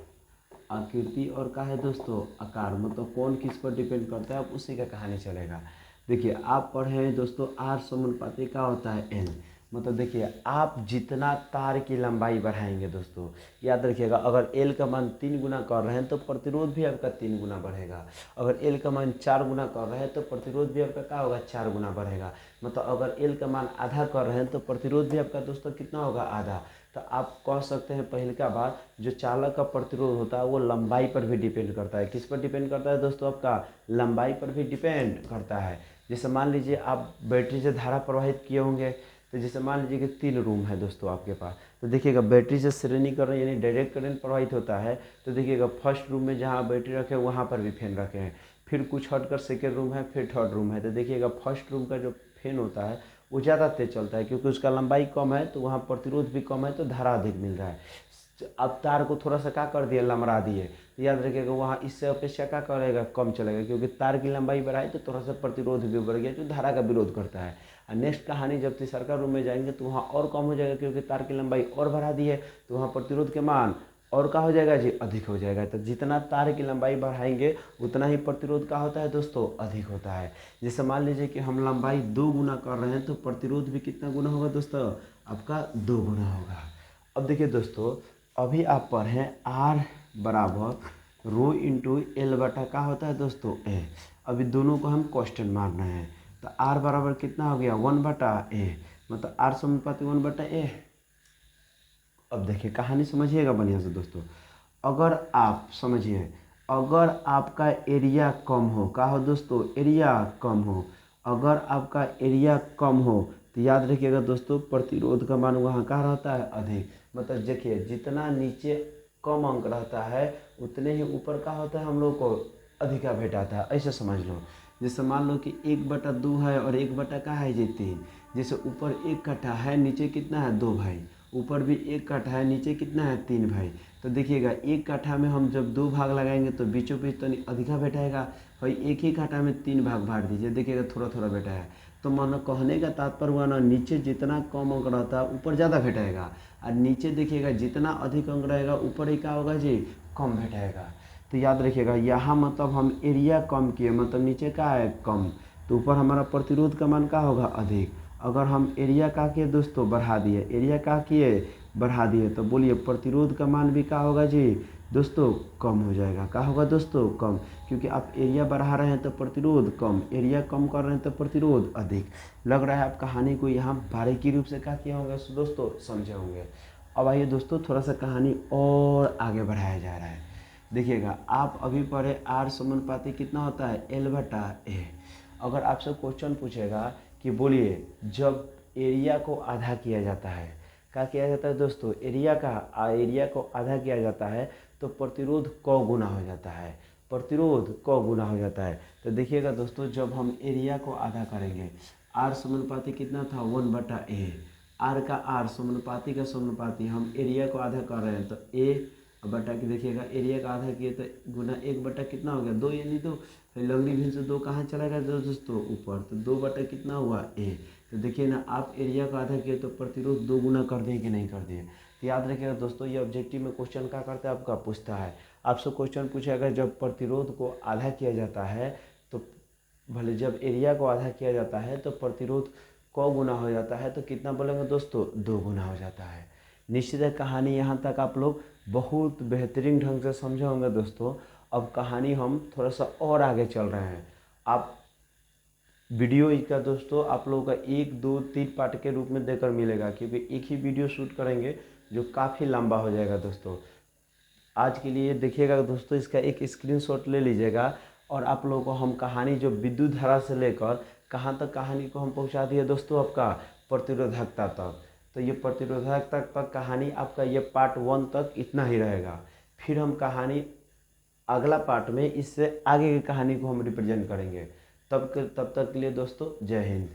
आकृति और का है दोस्तों आकार, मतलब कौन किस पर डिपेंड करता है अब उसी का कहानी चलेगा। देखिए आप पढ़े हैं दोस्तों आर समानुपाती का होता है एन, मतलब देखिए आप जितना तार की लंबाई बढ़ाएंगे दोस्तों याद रखिएगा, अगर एल का मान 3 गुना कर रहे हैं तो प्रतिरोध भी आपका 3 गुना बढ़ेगा, अगर एल का मान 4 गुना कर रहे हैं तो प्रतिरोध भी आपका क्या होगा 4 गुना बढ़ेगा, मतलब अगर एल का मान आधा कर रहे हैं तो प्रतिरोध भी आपका दोस्तों कितना होगा आधा। तो आप कह सकते हैं पहले का बात जो चालक का प्रतिरोध होता है वो लंबाई पर भी डिपेंड करता है, किस पर डिपेंड करता है दोस्तों आपका लंबाई पर भी डिपेंड करता है। जैसे मान लीजिए आप बैटरी से धारा प्रवाहित किए होंगे, तो जैसे मान लीजिए कि 3 रूम है दोस्तों आपके पास, तो देखिएगा बैटरी से श्रेणीकरण यानी डायरेक्ट करंट प्रवाहित होता है, तो देखिएगा फर्स्ट रूम में जहाँ बैटरी रखे वहाँ पर भी फैन रखे हैं, फिर कुछ हटकर सेकेंड रूम है, फिर थर्ड रूम है, तो देखिएगा फर्स्ट रूम का जो फैन होता है वो ज़्यादा तेज चलता है क्योंकि उसका लंबाई कम है तो वहाँ प्रतिरोध भी कम है तो धारा अधिक मिल रहा है। अब तार को थोड़ा सा क्या कर दिए लमरा दिए, तो याद रखिएगा वहाँ इससे अपेक्षा क्या करेगा कम चलेगा क्योंकि तार की लंबाई बढ़ाई तो थोड़ा सा प्रतिरोध भी बढ़ गया जो धारा का विरोध करता है। और नेक्स्ट कहानी जब तीसरा रूम में जाएंगे तो वहाँ और कम हो जाएगा क्योंकि तार की लंबाई और बढ़ा दी है तो वहाँ प्रतिरोध के मान और क्या हो जाएगा जी अधिक हो जाएगा। तो जितना तार की लंबाई बढ़ाएंगे उतना ही प्रतिरोध का होता है दोस्तों अधिक होता है। जैसे मान लीजिए कि हम लंबाई 2 गुना कर रहे हैं तो प्रतिरोध भी कितना गुना होगा दोस्तों आपका 2 गुना होगा। अब देखिए दोस्तों अभी आप पढ़ें आर बराबर रो इंटू एल बटा का होता है दोस्तों ए, अभी दोनों को हम कांस्टेंट मान रहे हैं तो आर बराबर कितना हो गया 1 बटा ए, मतलब आर समानुपाती 1 बटा ए। अब देखिए कहानी समझिएगा बढ़िया से दोस्तों, अगर आप समझिए अगर आपका एरिया कम हो का हो दोस्तों एरिया कम हो, अगर आपका एरिया कम हो तो याद रखिएगा दोस्तों प्रतिरोध का मान वहाँ का रहता है अधिक, मतलब देखिए जितना नीचे कम अंक रहता है उतने ही ऊपर का होता है हम लोग को अधिका भेटाता है, ऐसे समझ लो। जैसे मान लो कि 1/2 है और 1 का है जी 3, जैसे ऊपर 1 कट्ठा है नीचे कितना है 2 भाई, ऊपर भी 1 कट्ठा है नीचे कितना है 3 भाई, तो देखिएगा 1 कट्ठा में हम जब 2 भाग लगाएंगे तो बीचों बीच तो अधिका बैठाएगा, भाई 1 ही कट्ठा में 3 भाग बांट दीजिए देखिएगा थोड़ा थोड़ा बैठा है। तो मानो कहने का तात्पर्य हुआ ना नीचे जितना कम अंक रहता है ऊपर ज़्यादा भेटाएगा, और नीचे देखिएगा जितना अधिक अंक रहेगा ऊपर ही क्या होगा जी कम भेटाएगा। तो याद रखिएगा यहाँ मतलब हम एरिया कम किए मतलब नीचे का है कम तो ऊपर हमारा प्रतिरोध का मान का होगा अधिक। अगर हम एरिया का किए दोस्तों बढ़ा दिए, एरिया का किए बढ़ा दिए तो बोलिए प्रतिरोध का मान भी क्या होगा जी दोस्तों कम हो जाएगा। क्या होगा दोस्तों? कम, क्योंकि आप एरिया बढ़ा रहे हैं तो प्रतिरोध कम, एरिया कम कर रहे हैं तो प्रतिरोध अधिक। लग रहा है आप कहानी को यहाँ बारीकी रूप से क्या किए होंगे दोस्तों, समझे होंगे। अब आइए दोस्तों थोड़ा सा कहानी और आगे बढ़ाया जा रहा है। देखिएगा, आप अभी पढ़े आर समानुपाती कितना होता है, L/A। अगर आपसे क्वेश्चन पूछेगा कि बोलिए जब एरिया को आधा किया जाता है, क्या किया जाता है दोस्तों, एरिया को आधा किया जाता है तो प्रतिरोध क गुना हो जाता है, प्रतिरोध क गुना हो जाता है। तो देखिएगा दोस्तों, जब हम एरिया को आधा करेंगे, आर समानुपाती कितना था, 1/A। आर का आर, समानुपाती का समानुपाती, हम एरिया को आधा कर रहे हैं तो ए बटा की, देखिएगा एरिया का आधा किए तो गुना 1 बटा कितना हो गया, 2, यानी 2। फिर लंगड़ी भिन्न से 2 कहाँ चला गया दोस्तों, ऊपर, तो 2 बटा कितना हुआ, ए। तो देखिए ना, आप एरिया का आधा किए तो प्रतिरोध 2 गुना कर दिए कि नहीं कर दिए। तो याद रखिएगा दोस्तों, ये ऑब्जेक्टिव में क्वेश्चन क्या करता है, आपका पूछता है। आपसे क्वेश्चन पूछेगा जब प्रतिरोध को आधा किया जाता है तो भले, जब एरिया को आधा किया जाता है तो प्रतिरोध क गुना हो जाता है, तो कितना बोलेंगे दोस्तों, 2 गुना हो जाता है। निश्चित है कहानी यहाँ तक आप लोग बहुत बेहतरीन ढंग से समझे होंगे दोस्तों। अब कहानी हम थोड़ा सा और आगे चल रहे हैं। आप वीडियो इसका दोस्तों आप लोगों का 1, 2, 3 पार्ट के रूप में देकर मिलेगा, क्योंकि एक ही वीडियो शूट करेंगे जो काफ़ी लंबा हो जाएगा दोस्तों। आज के लिए देखिएगा दोस्तों, इसका एक स्क्रीनशॉट ले लीजिएगा और आप लोगों को हम कहानी जो विद्युत धारा से लेकर कहाँ तक कहानी को हम पहुँचा दिए दोस्तों, आपका प्रतिरोधकता तक। तो ये प्रतिरोधकता तक कहानी आपका ये पार्ट 1 तक इतना ही रहेगा। फिर हम कहानी अगला पार्ट में इससे आगे की कहानी को हम रिप्रेजेंट करेंगे। तब तक के लिए दोस्तों, जय हिंद।